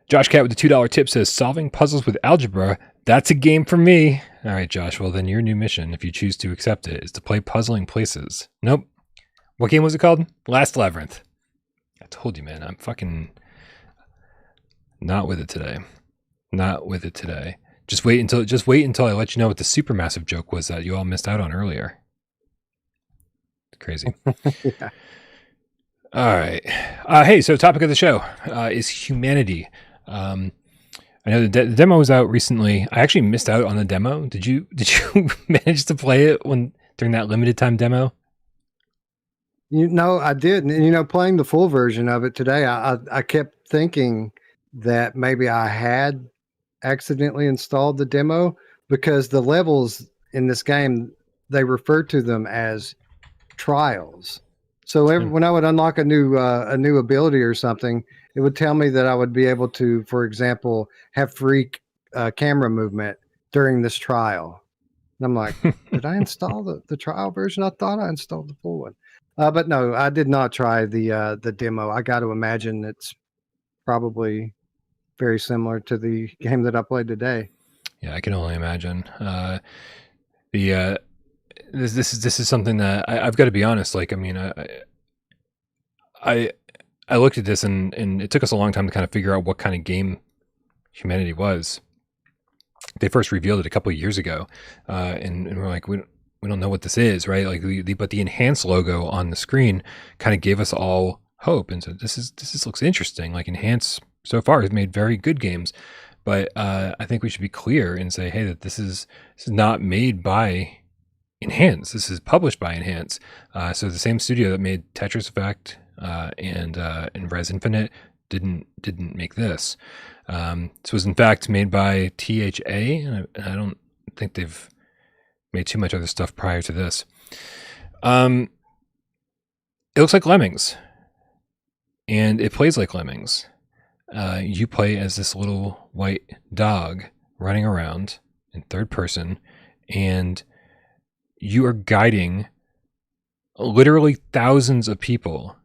Josh Cat with the $2 tip says, solving puzzles with algebra, that's a game for me. All right, Josh, well, then your new mission, if you choose to accept it, is to play Puzzling Places. Nope. What game was it called? Last Labyrinth. I told you, man, I'm fucking not with it today. Not with it today. Just wait until I let you know what the supermassive joke was that you all missed out on earlier. It's crazy. Yeah. All right. Hey, so topic of the show is humanity. I know the demo was out recently. I actually missed out on the demo. Did you manage to play it during that limited time demo? I did. And, playing the full version of it today, I kept thinking that maybe I had accidentally installed the demo, because the levels in this game, they refer to them as trials. So when I would unlock a new ability or something, it would tell me that I would be able to, for example, have free camera movement during this trial. And I'm like, did I install the trial version? I thought I installed the full one. But no, I did not try the demo. I got to imagine it's probably very similar to the game that I played today. Yeah, I can only imagine. This is something that I've got to be honest. Like, I mean, I looked at this and it took us a long time to kind of figure out what kind of game humanity was. They first revealed it a couple of years ago, and we're like, we don't know what this is, right? Like, but the enhanced logo on the screen kind of gave us all hope, and so this looks interesting. Like, Enhance so far has made very good games, but I think we should be clear and say, hey, that this is not made by Enhance. This is published by Enhance. So the same studio that made Tetris Effect and Res Infinite didn't make this. This was in fact made by THA, and I don't think they've made too much other stuff prior to this. It looks like Lemmings, and it plays like Lemmings. You play as this little white dog running around in third person, and you are guiding literally thousands of people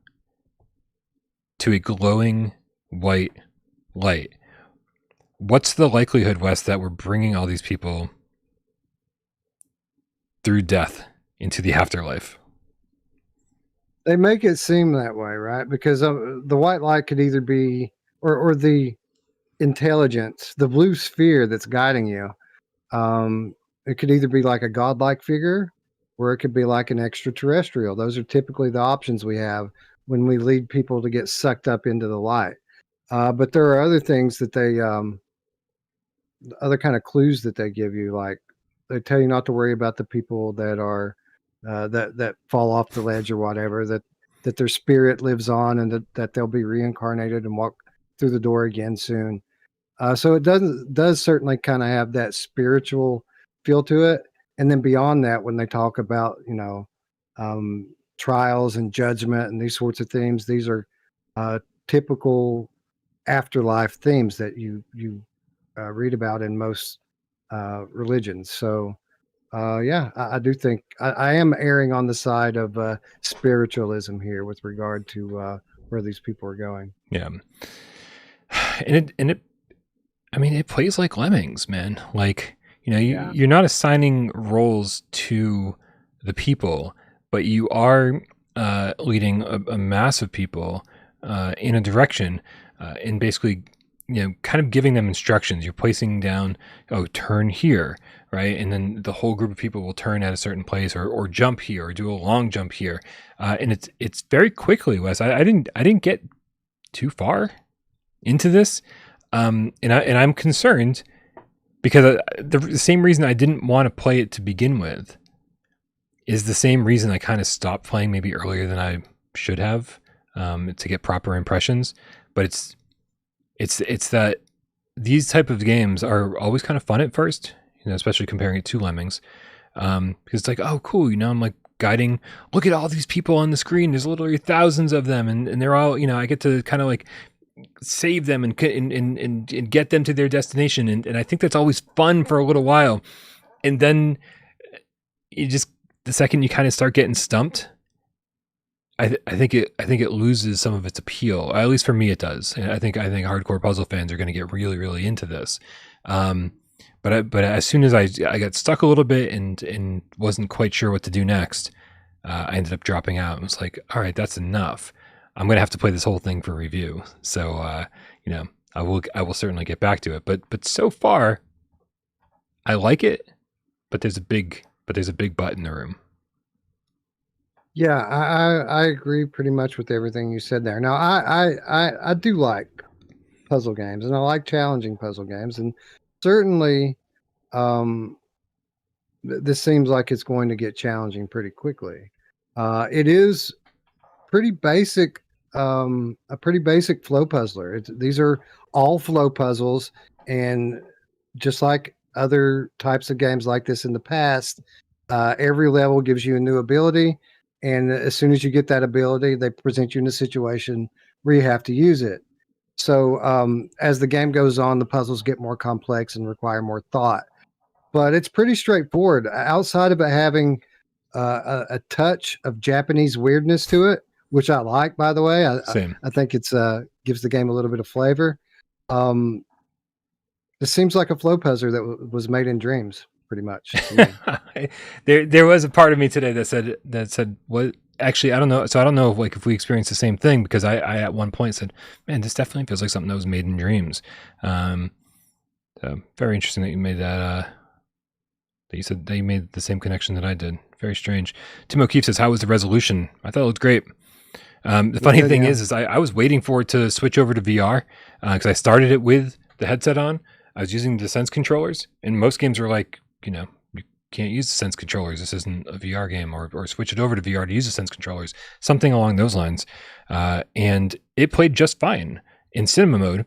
to a glowing white light. What's the likelihood, Wes, that we're bringing all these people through death into the afterlife? They make it seem that way, right? Because the white light could either be, or the intelligence, the blue sphere that's guiding you. It could either be like a godlike figure, or it could be like an extraterrestrial. Those are typically the options we have when we lead people to get sucked up into the light. But there are other things that other kind of clues that they give you, like they tell you not to worry about the people that are that fall off the ledge or whatever, that their spirit lives on, and that they'll be reincarnated and walk through the door again soon. So it does certainly kind of have that spiritual feel to it. And then beyond that, when they talk about trials and judgment and these sorts of themes, these are typical afterlife themes that you read about in most religions. So I do think I am erring on the side of spiritualism here with regard to where these people are going. Yeah, and it I mean, it plays like Lemmings, man. Like, you're not assigning roles to the people, but you are leading a mass of people in a direction, and basically, kind of giving them instructions. You're placing down, turn here, right? And then the whole group of people will turn at a certain place, or jump here, or do a long jump here. And it's very quickly, Wes. I didn't get too far into this. And I'm concerned because the same reason I didn't want to play it to begin with is the same reason I kind of stopped playing maybe earlier than I should have, to get proper impressions. But it's that these type of games are always kind of fun at first, especially comparing it to Lemmings, because it's like, oh, cool, I'm like guiding. Look at all these people on the screen. There's literally thousands of them, and they're all, I get to kind of like save them and get them to their destination, and I think that's always fun for a little while, and then the second you kind of start getting stumped, I think it loses some of its appeal. At least for me, it does. And I think hardcore puzzle fans are going to get really, really into this. But as soon as I got stuck a little bit and wasn't quite sure what to do next, I ended up dropping out and was like, all right, that's enough. I'm going to have to play this whole thing for review. So, I will certainly get back to it. But so far, I like it, but there's a big but in the room. Yeah, I agree pretty much with everything you said there. Now, I do like puzzle games, and I like challenging puzzle games, and certainly, this seems like it's going to get challenging pretty quickly. It is pretty basic, a pretty basic flow puzzler. These are all flow puzzles, and just like other types of games like this in the past, every level gives you a new ability, and as soon as you get that ability, they present you in a situation where you have to use it. So as the game goes on, the puzzles get more complex and require more thought. But it's pretty straightforward. Outside of it having a touch of Japanese weirdness to it, which I like, by the way. Same. I think it's gives the game a little bit of flavor. This seems like a flow puzzler that was made in dreams, pretty much. There was a part of me today that said what. Actually, I don't know. So I don't know if we experienced the same thing, because I at one point said, "Man, this definitely feels like something that was made in dreams." So very interesting that you made that. That you said that you made the same connection that I did. Very strange. Tim O'Keefe says, "How was the resolution?" I thought it looked great. The funny thing is I was waiting for it to switch over to VR, because I started it with the headset on. I was using the Sense controllers, and most games are like, you can't use the Sense controllers. This isn't a VR game, or switch it over to VR to use the Sense controllers, something along those lines. And it played just fine in cinema mode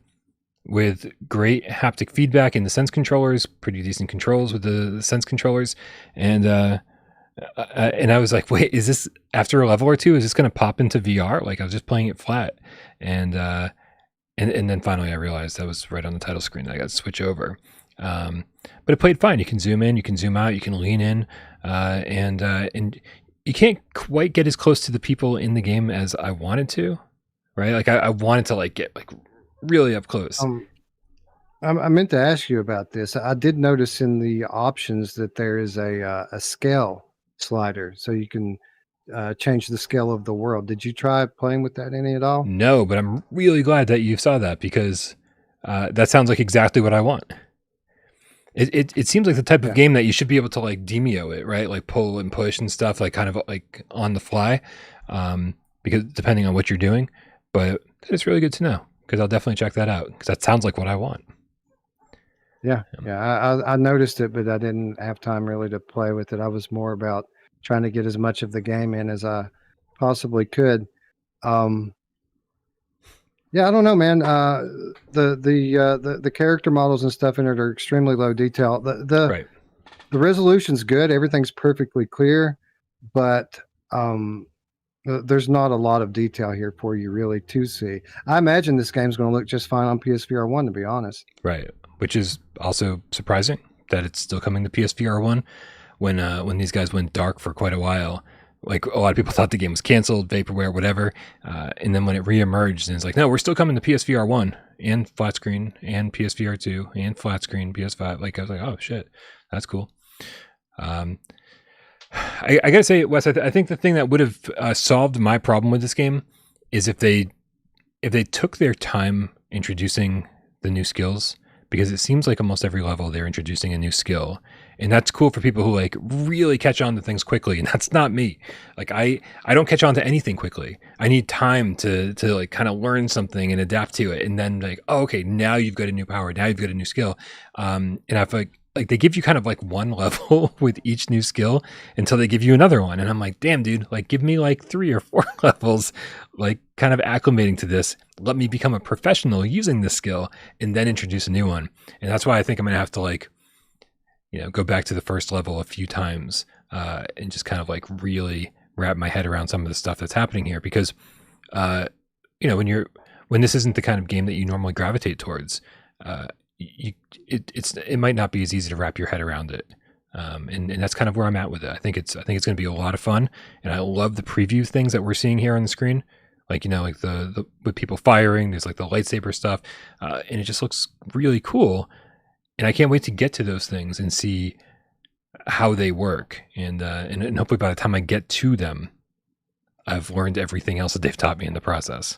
with great haptic feedback in the Sense controllers, pretty decent controls with the Sense controllers. And I was like, wait, is this after a level or two, is this going to pop into VR? Like, I was just playing it flat. And then finally I realized that was right on the title screen. I got to switch over. But it played fine. You can zoom in, you can zoom out, you can lean in, and you can't quite get as close to the people in the game as I wanted to, right? Like I wanted to get really up close. I meant to ask you about this. I did notice in the options that there is a scale slider, so you can change the scale of the world. Did you try playing with that any at all? No, but I'm really glad that you saw that, because that sounds like exactly what I want. It seems like the type of game that you should be able to demio it, right? Like pull and push and stuff, kind of on the fly, because depending on what you're doing. But it's really good to know, because I'll definitely check that out, because that sounds like what I want. Yeah. I noticed it, but I didn't have time really to play with it. I was more about trying to get as much of the game in as I possibly could. Yeah, I don't know, man. The character models and stuff in it are extremely low detail. The resolution's good. Everything's perfectly clear, but there's not a lot of detail here for you really to see. I imagine this game's going to look just fine on PSVR 1, to be honest. Right, which is also surprising that it's still coming to PSVR 1 when these guys went dark for quite a while. Like, a lot of people thought the game was canceled, vaporware, whatever. And then when it reemerged, and it's like, no, we're still coming to PSVR 1 and flat screen and PSVR 2 and flat screen PS5. I was like, oh shit, that's cool. I gotta say, Wes, I think the thing that would have solved my problem with this game is if they took their time introducing the new skills, because it seems like almost every level they're introducing a new skill. And that's cool for people who really catch on to things quickly. And that's not me. I don't catch on to anything quickly. I need time to kind of learn something and adapt to it. And then oh, okay, now you've got a new power. Now you've got a new skill. And I feel like they give you kind of one level with each new skill until they give you another one. And I'm like, damn, dude, give me 3 or 4 levels, kind of acclimating to this. Let me become a professional using this skill and then introduce a new one. And that's why I think I'm going to have to go back to the first level a few times and just kind of really wrap my head around some of the stuff that's happening here, because when this isn't the kind of game that you normally gravitate towards, it might not be as easy to wrap your head around it And that's kind of where I'm at with it. I think it's going to be a lot of fun, and I love the preview things that we're seeing here on the screen. Like, like the with people firing, there's like the lightsaber stuff, and it just looks really cool. And I can't wait to get to those things and see how they work. And hopefully by the time I get to them, I've learned everything else that they've taught me in the process.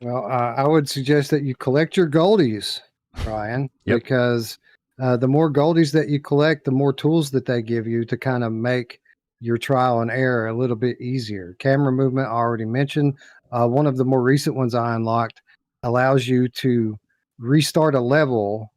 Well, I would suggest that you collect your goldies, Brian, Yep. because the more goldies that you collect, the more tools that they give you to kind of make your trial and error a little bit easier. Camera movement, I already mentioned. One of the more recent ones I unlocked allows you to restart a level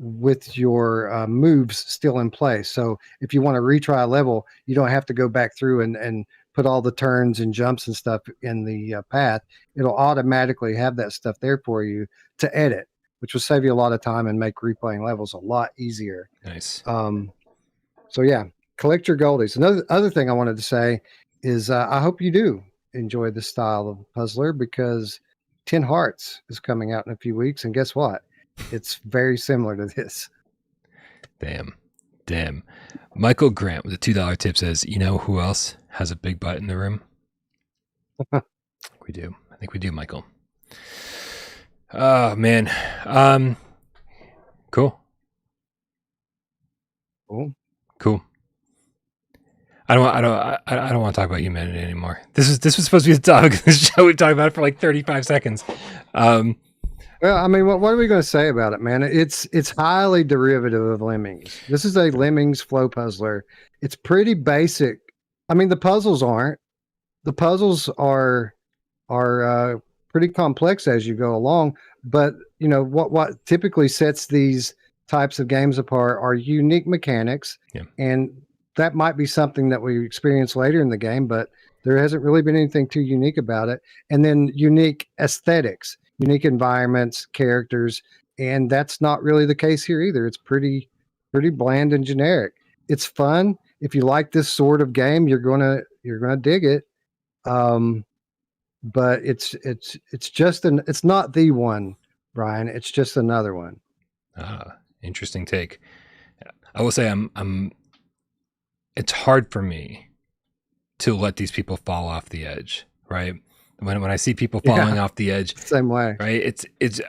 with your moves still in place. So if you want to retry a level, you don't have to go back through and put all the turns and jumps and stuff in the path. It'll automatically have that stuff there for you to edit, which will save you a lot of time and make replaying levels a lot easier. Nice. So yeah, collect your goldies. Another other thing I wanted to say is I hope you do enjoy this style of puzzler, because 10 Hearts is coming out in a few weeks, and guess what? It's very similar to this. Damn. Michael Grant with a $2 tip says, you know who else has a big butt in the room? We do. I think we do, Michael. Oh, man. Cool. I don't want to talk about humanity anymore. This was supposed to be the topic of this show. We talked about it for like 35 seconds. Well, I mean, what are we going to say about it, man? It's highly derivative of Lemmings. This is a Lemmings flow puzzler. It's pretty basic. I mean, the puzzles aren't. The puzzles are pretty complex as you go along. But what typically sets these types of games apart are unique mechanics, and that might be something that we experience later in the game. But there hasn't really been anything too unique about it. And then unique aesthetics. Unique environments, characters, and that's not really the case here either. It's pretty bland and generic. It's fun. If you like this sort of game, you're gonna dig it. But it's it's not the one, Brian. It's just another one. Interesting take. I will say it's hard for me to let these people fall off the edge, right? When I see people falling off the edge, same way, right? Because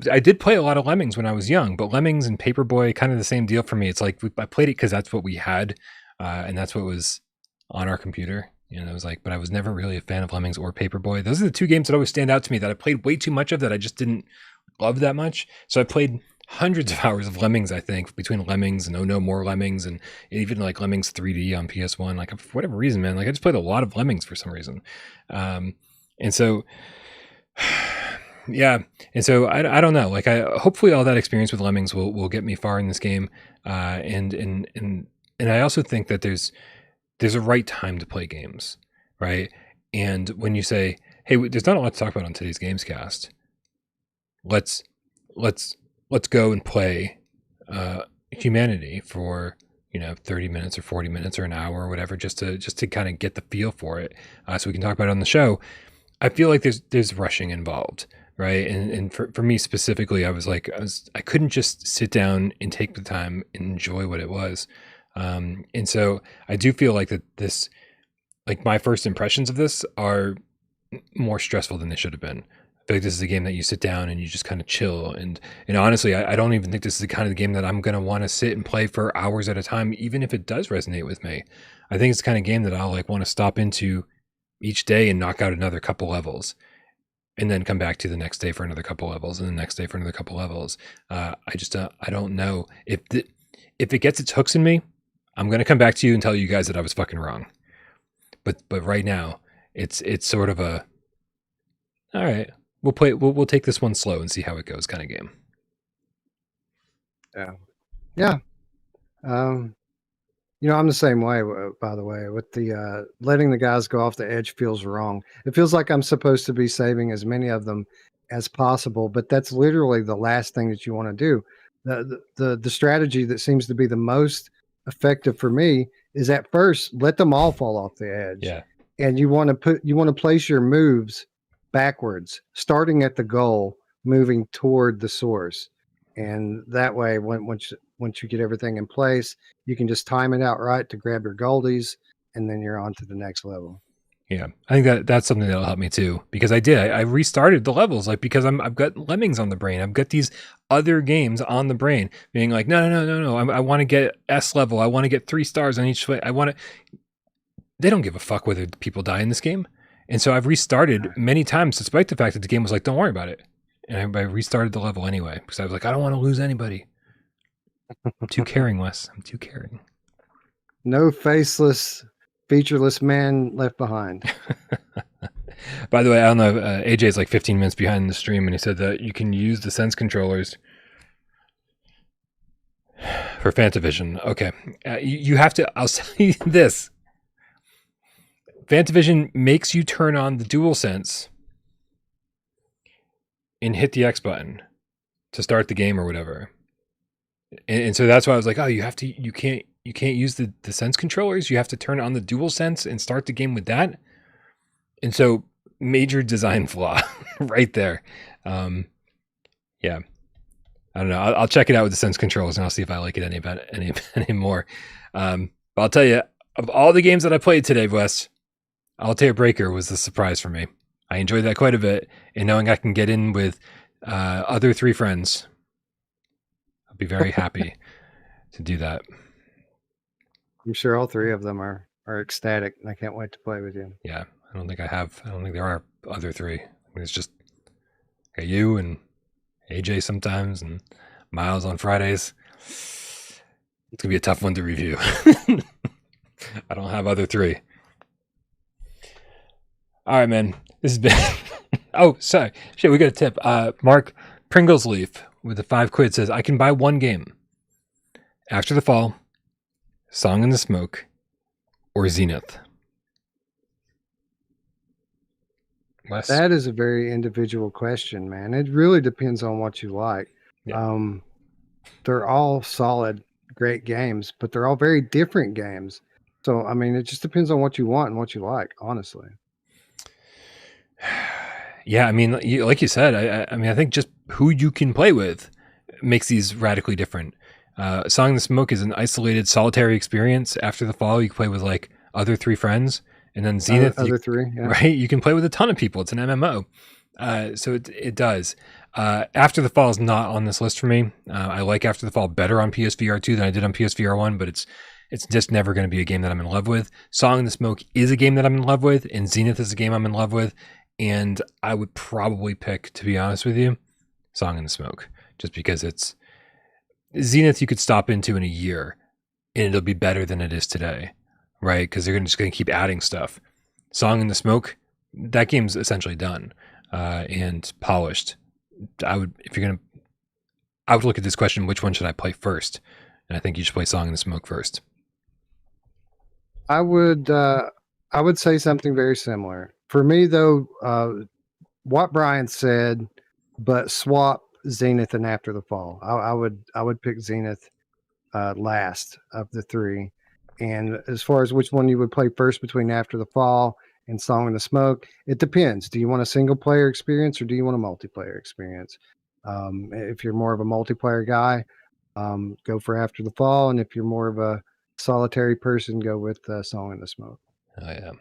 I did play a lot of Lemmings when I was young, but Lemmings and Paperboy, kind of the same deal for me. It's like I played it because that's what we had, and that's what was on our computer. It was like, but I was never really a fan of Lemmings or Paperboy. Those are the two games that always stand out to me that I played way too much of that I just didn't love that much. So I played hundreds of hours of Lemmings, I think, between Lemmings and Oh No More Lemmings, and even like Lemmings 3D on PS1. Like, for whatever reason, man, like I just played a lot of Lemmings for some reason. And so, yeah. And so I don't know, like hopefully all that experience with Lemmings will get me far in this game. And I also think that there's a right time to play games, right? And when you say, hey, there's not a lot to talk about on today's GAMESCAST, let's go and play Humanity for 30 minutes or 40 minutes or an hour or whatever, just to kind of get the feel for it, so we can talk about it on the show. I feel like there's rushing involved, right? And for me specifically, I couldn't just sit down and take the time and enjoy what it was. And so I do feel like that this, like my first impressions of this are more stressful than they should have been. I feel like this is a game that you sit down and you just kind of chill. And honestly, I don't even think this is the kind of game that I'm going to want to sit and play for hours at a time, even if it does resonate with me. I think it's the kind of game that I'll like want to stop into each day and knock out another couple levels, and then come back to the next day for another couple levels, and the next day for another couple levels. I don't know if it gets its hooks in me. I'm going to come back to you and tell you guys that I was fucking wrong. But right now it's sort of a, all right, we'll take this one slow and see how it goes kind of game. Yeah. I'm the same way, by the way, with the letting the guys go off the edge feels wrong. It feels like I'm supposed to be saving as many of them as possible, but that's literally the last thing that you want to do. The strategy that seems to be the most effective for me is at first let them all fall off the edge. Yeah. And you want to place your moves backwards, starting at the goal, moving toward the source. And that way, once once you get everything in place, you can just time it out right to grab your goldies, and then you're on to the next level. Yeah, I think that's something that'll help me too, because I restarted the levels, like, because I've got Lemmings on the brain. I've got these other games on the brain being like, no. I want to get S level. I want to get 3 stars on each way. They don't give a fuck whether people die in this game. And so I've restarted many times, despite the fact that the game was like, don't worry about it. And I restarted the level anyway, because I was like, I don't want to lose anybody. I'm too caring, Wes. I'm too caring. No faceless, featureless man left behind. By the way, I don't know, AJ is like 15 minutes behind the stream, and he said that you can use the Sense controllers for Fantavision. Okay. You have to, I'll tell you this. Fantavision makes you turn on the DualSense and hit the X button to start the game or whatever. And so that's why I was like, oh, you can't use the Sense controllers. You have to turn on the DualSense and start the game with that. And so major design flaw right there. Yeah. I don't know. I'll check it out with the Sense controllers, and I'll see if I like it any more. But I'll tell you, of all the games that I played today, Wes, Altair Breaker was the surprise for me. I enjoyed that quite a bit, and knowing I can get in with other 3 friends, I'll be very happy to do that. I'm sure all 3 of them are ecstatic, and I can't wait to play with you. Yeah, I don't think there are other 3. I mean, it's just you and AJ sometimes, and Miles on Fridays. It's gonna be a tough one to review. I don't have other 3. All right, man. This has been. Oh, sorry. Shit, we got a tip. Mark Pringlesleaf with the 5 quid says, I can buy 1 game: After the Fall, Song in the Smoke, or Zenith. Wes? That is a very individual question, man. It really depends on what you like. Yeah. They're all solid, great games, but they're all very different games. So, I mean, it just depends on what you want and what you like, honestly. Yeah, I mean, like you said, I mean, I think just who you can play with makes these radically different. Song in the Smoke is an isolated, solitary experience. After the Fall, you can play with like other 3 friends, and then Zenith, other 3, yeah. right? You can play with a ton of people. It's an MMO, so it does. After the Fall is not on this list for me. I like After the Fall better on PSVR2 than I did on PSVR1, but it's just never going to be a game that I'm in love with. Song in the Smoke is a game that I'm in love with, and Zenith is a game I'm in love with. And I would probably pick, to be honest with you, Song in the Smoke, just because it's Zenith you could stop into in a year and it'll be better than it is today, right? Because they're just going to keep adding stuff. Song in the Smoke, that game's essentially done and polished. I would look at this question, which one should I play first? And I think you should play Song in the Smoke first. I would say something very similar. For me, though, what Brian said, but swap Zenith and After the Fall. I would pick Zenith last of the 3. And as far as which one you would play first between After the Fall and Song in the Smoke, it depends. Do you want a single player experience or do you want a multiplayer experience? If you're more of a multiplayer guy, go for After the Fall. And if you're more of a solitary person, go with Song in the Smoke. Oh, yeah.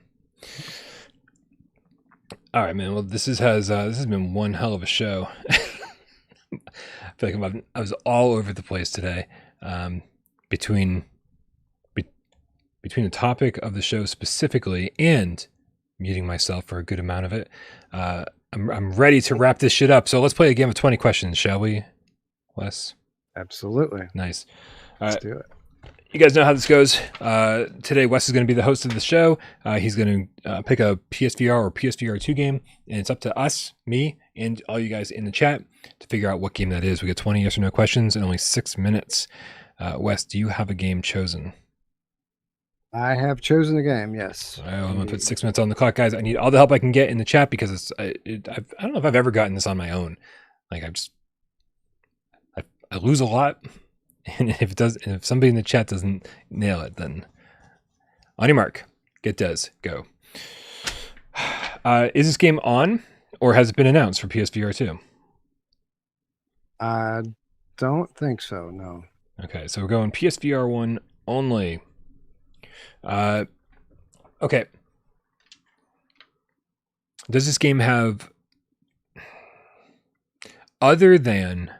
All right, man. Well, this has been one hell of a show. I feel like I was all over the place today. Between the topic of the show specifically and muting myself for a good amount of it, I'm ready to wrap this shit up. So let's play a game of 20 questions, shall we, Wes? Absolutely. Nice. Let's do it. You guys know how this goes. Today, Wes is going to be the host of the show. He's going to pick a PSVR or PSVR2 game, and it's up to us, me, and all you guys in the chat to figure out what game that is. We got 20 yes or no questions in only 6 minutes. Wes, do you have a game chosen? I have chosen a game, yes. All right, I'm going to put 6 minutes on the clock, guys. I need all the help I can get in the chat because I don't know if I've ever gotten this on my own. Like, I lose a lot. And if somebody in the chat doesn't nail it, then on your mark, get Des, go. Is this game on, or has it been announced for PSVR 2? I don't think so, no. Okay, so we're going PSVR 1 only. Okay. Does this game have, other than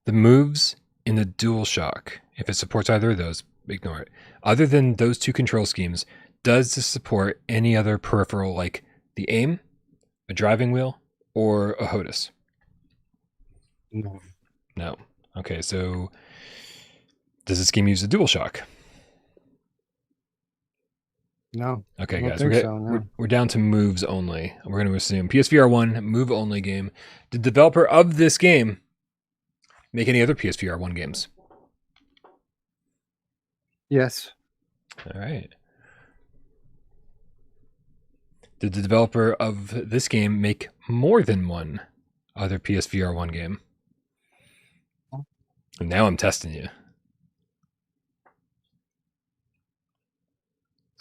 the moves in the DualShock, if it supports either of those, ignore it. Other than those two control schemes, does this support any other peripheral like the aim, a driving wheel, or a HOTAS? No. No. Okay, so does this game use a DualShock? No. Okay, I don't guys, think so, no. we're down to moves only. We're going to assume PSVR 1 move only game. Did the developer of this game make any other PSVR 1 games? Yes. All right. Did the developer of this game make more than one other PSVR 1 game? And now I'm testing you.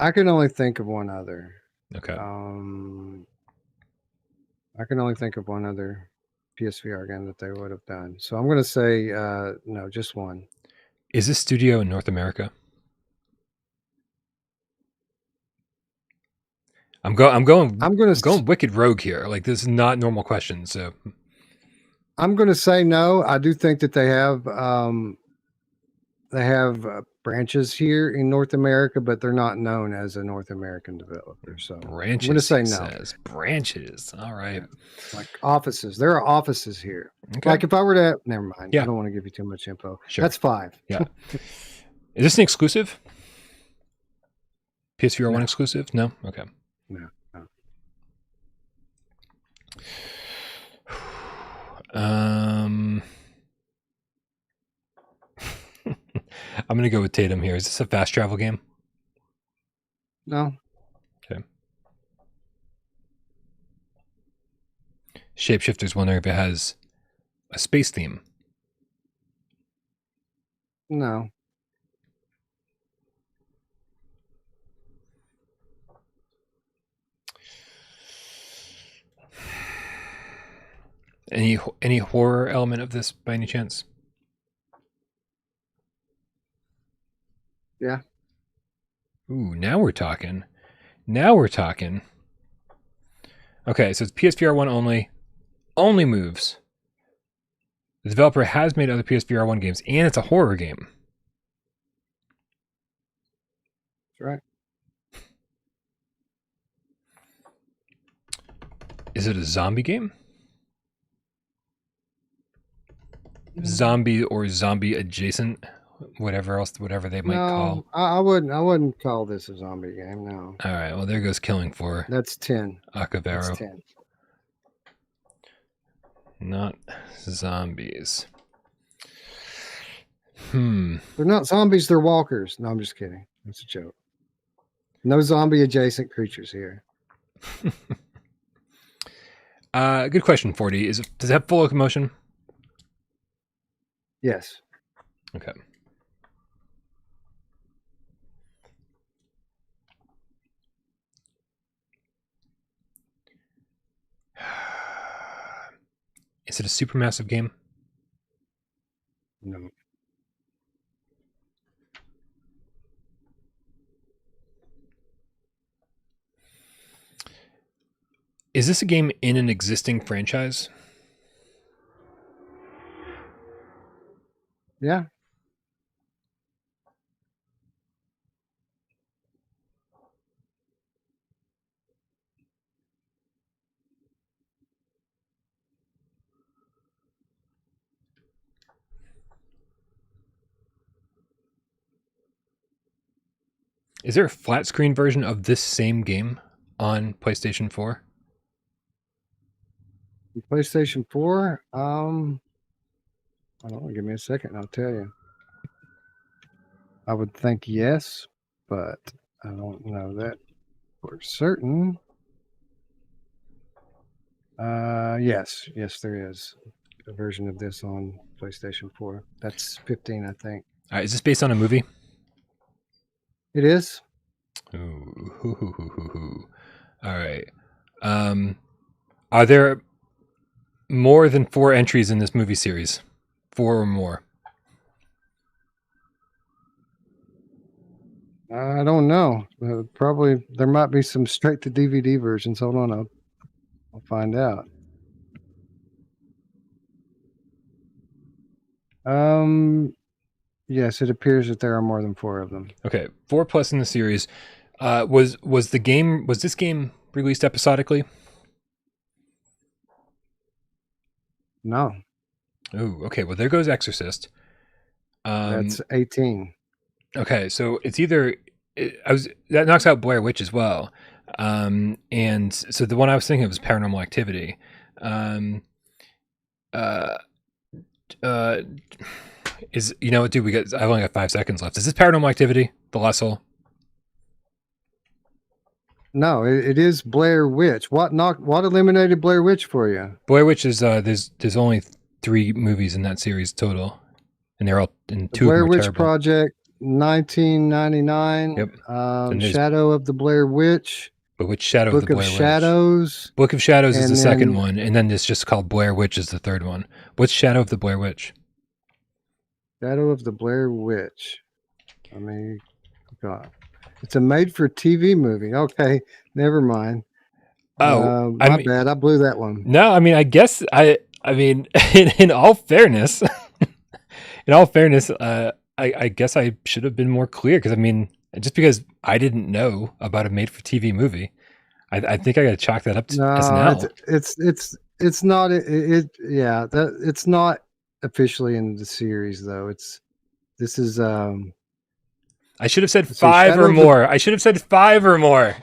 I can only think of one other. Okay. I can only think of one other PSVR game that they would have done. So I'm going to say no, just one. Is this studio in North America? I'm going wicked rogue here. Like, this is not normal questions. So I'm going to say no. I do think that they have branches here in North America, but they're not known as a North American developer. So branches, I'm going to say no. Branches. All right. Yeah. Like offices. There are offices here. Okay. Like if I were to, never mind. Yeah. I don't want to give you too much info. Sure. That's 5. Yeah. Is this an exclusive? PSVR 1 exclusive? No? Okay. No. I'm going to go with Tatum here. Is this a fast travel game? No. Okay. Shapeshifter's wondering if it has a space theme. No. Any horror element of this by any chance? Yeah. Ooh, now we're talking. Okay, so it's PSVR 1 only moves. The developer has made other PSVR 1 games, and it's a horror game. That's right. Is it a zombie game? Zombie or zombie adjacent, whatever they might call. I wouldn't call this a zombie game. No. All right. Well, there goes Killing Floor. That's 10. Acavero. That's 10. Not zombies. They're not zombies. They're walkers. No, I'm just kidding. That's a joke. No zombie adjacent creatures here. Good question, 40. Does it have full locomotion? Yes. Okay. Is it a supermassive game? No. Is this a game in an existing franchise? Yeah. Is there a flat screen version of this same game on PlayStation 4? PlayStation 4? I don't know. Give me a second. I'll tell you. I would think yes, but I don't know that for certain. Yes, there is a version of this on PlayStation 4. That's 15, I think. All right, is this based on a movie? It is. Ooh. All right. Are there more than 4 entries in this movie series? 4 or more? I don't know. Probably there might be some straight to DVD versions. Hold on, I'll find out. Yes, it appears that there are more than 4 of them. Okay, 4 plus in the series. Was this game released episodically? No, Oh, okay. Well, there goes Exorcist. that's 18. Okay, so it's either that knocks out Blair Witch as well, and so the one I was thinking of was Paranormal Activity. Um, uh, uh, is what, dude? I've only got 5 seconds left. Is this Paranormal Activity, The Lost Soul? No, it is Blair Witch. What eliminated Blair Witch for you? Blair Witch is there's only 3 movies in that series total, and they're all in 2 Blair of them are Witch terrible. Project, 1999. Yep. Shadow of the Blair Witch. But which Shadow Book of the Blair of Shadows. Witch? Book of Shadows is and the second then- one, and then it's just called Blair Witch is the third one. What's Shadow of the Blair Witch? Shadow of the Blair Witch. I mean, God, it's a made-for-TV movie. Okay, never mind. Oh, my bad. I blew that one. No, I mean, I guess I mean, in all fairness, I guess I should have been more clear because I mean, just because I didn't know about a made-for-TV movie, I think I got to chalk that up to SNL. It's not it's not officially in the series though. This is I should have said 5 or more. I should have said 5 or more.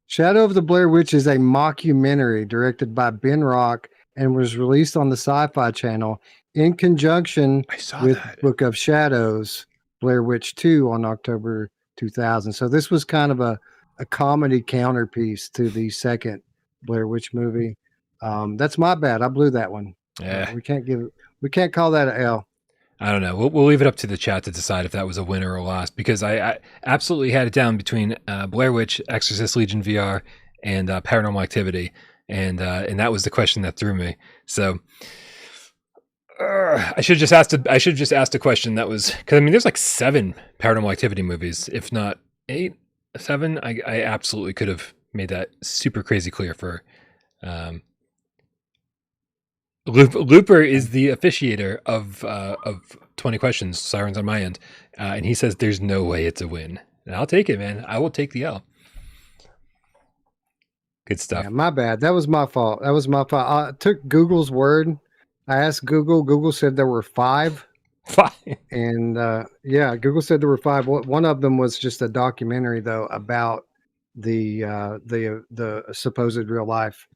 Shadow of the Blair Witch is a mockumentary directed by Ben Rock and was released on the Sci-Fi Channel in conjunction with Book of Shadows, Blair Witch 2 on October 2000. So this was kind of a comedy counterpiece to the second Blair Witch movie. That's my bad. I blew that one. Yeah. We can't call that an L. I don't know. We'll leave it up to the chat to decide if that was a winner or loss because I absolutely had it down between Blair Witch, Exorcist Legion VR, and Paranormal Activity, and that was the question that threw me. So I should have just asked a question that was because I mean there's like 7 Paranormal Activity movies, if not 8, 7. I absolutely could have made that super crazy clear for. Looper is the officiator of 20 questions, Sirens on my end, and he says there's no way it's a win. And I'll take it, man. I will take the L. Good stuff. Yeah, my bad. That was my fault. I took Google's word. I asked Google. Google said there were 5. 5. And Google said there were 5. One of them was just a documentary, though, about the supposed real life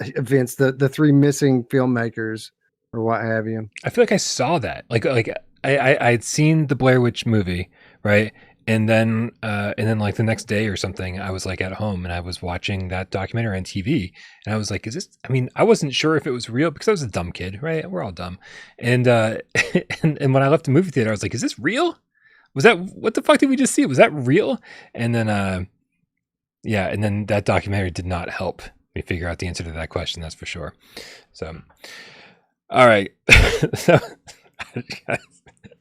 events, the 3 missing filmmakers or what have you. I feel like I saw that. Like I'd seen the Blair Witch movie, right? And then like the next day or something, I was like at home and I was watching that documentary on TV, and I was like, "Is this?" I mean, I wasn't sure if it was real because I was a dumb kid, right? We're all dumb. And and when I left the movie theater, I was like, "Is this real? Was that what the fuck did we just see? Was that real?" And then and then that documentary did not help me figure out the answer to that question. That's for sure. So, all right. So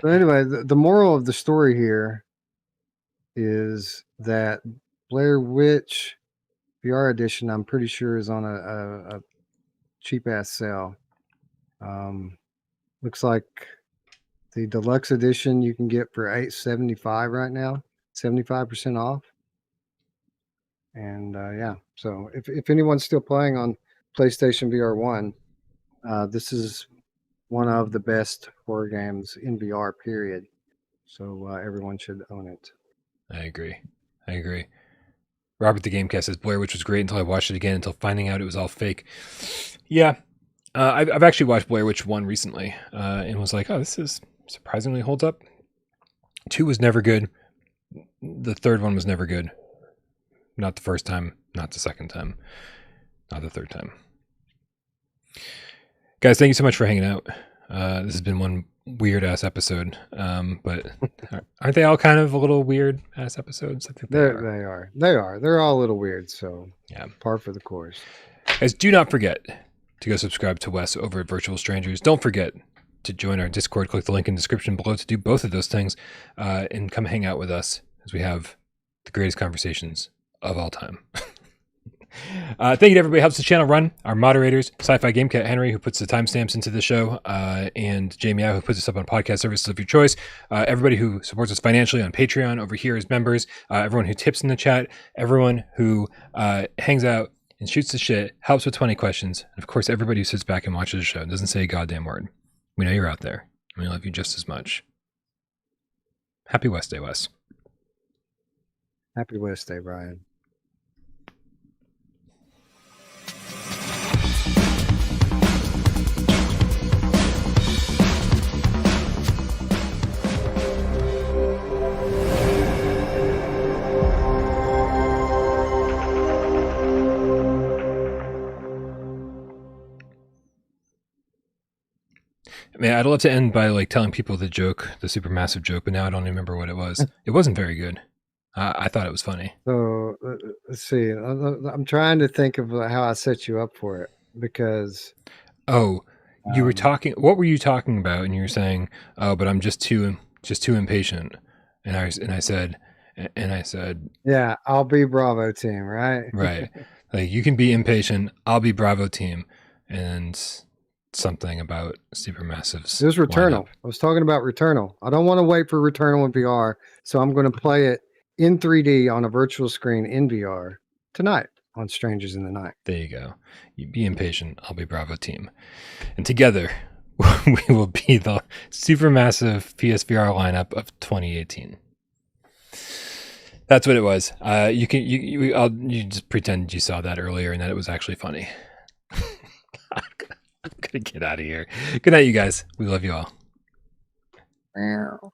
anyway, the moral of the story here is that Blair Witch VR edition, I'm pretty sure, is on a cheap ass sale. Looks like the deluxe edition you can get for $875 right now, 75% off. And so if anyone's still playing on PlayStation VR 1, this is one of the best horror games in VR, period. So everyone should own it. I agree. Robert the Gamecast says Blair Witch was great until I watched it again, until finding out it was all fake. Yeah. I've actually watched Blair Witch 1 recently and was like, oh, this is surprisingly holds up. 2 was never good. The third one was never good. Not the first time, not the second time, not the third time. Guys, thank you so much for hanging out. This has been one weird ass episode, but aren't they all kind of a little weird ass episodes? I think they are. They're all a little weird. So yeah, par for the course. Guys, do not forget to go subscribe to Wes over at Virtual Strangers. Don't forget to join our Discord, click the link in the description below to do both of those things, and come hang out with us as we have the greatest conversations of all time. Thank you to everybody who helps the channel run. Our moderators, Sci-Fi Game Cat Henry, who puts the timestamps into the show, and Jamie who puts us up on podcast services of your choice. Everybody who supports us financially on Patreon over here as members. Everyone who tips in the chat. Everyone who hangs out and shoots the shit, helps with 20 questions. And of course, everybody who sits back and watches the show and doesn't say a goddamn word. We know you're out there, and we love you just as much. Happy West Day, Wes. Happy West Day, Brian. Man, I'd love to end by like telling people the joke, the super massive joke, but now I don't remember what it was. It wasn't very good. I thought it was funny. So let's see. I'm trying to think of how I set you up for it because. Oh, you were talking. What were you talking about? And you were saying, "Oh, but I'm just too impatient." And I said, "Yeah, I'll be Bravo team, right?" Right. Like you can be impatient. I'll be Bravo team, and something about Supermassive's. It was Returnal. lineup. I was talking about Returnal. I don't want to wait for Returnal in VR, so I'm going to play it in 3D on a virtual screen in VR tonight on Strangers in the Night. There you go. You be impatient. I'll be Bravo team, and together we will be the Supermassive PSVR lineup of 2018. That's what it was. You just pretend you saw that earlier and that it was actually funny. I'm gonna get out of here. Good night, you guys. We love you all. Meow.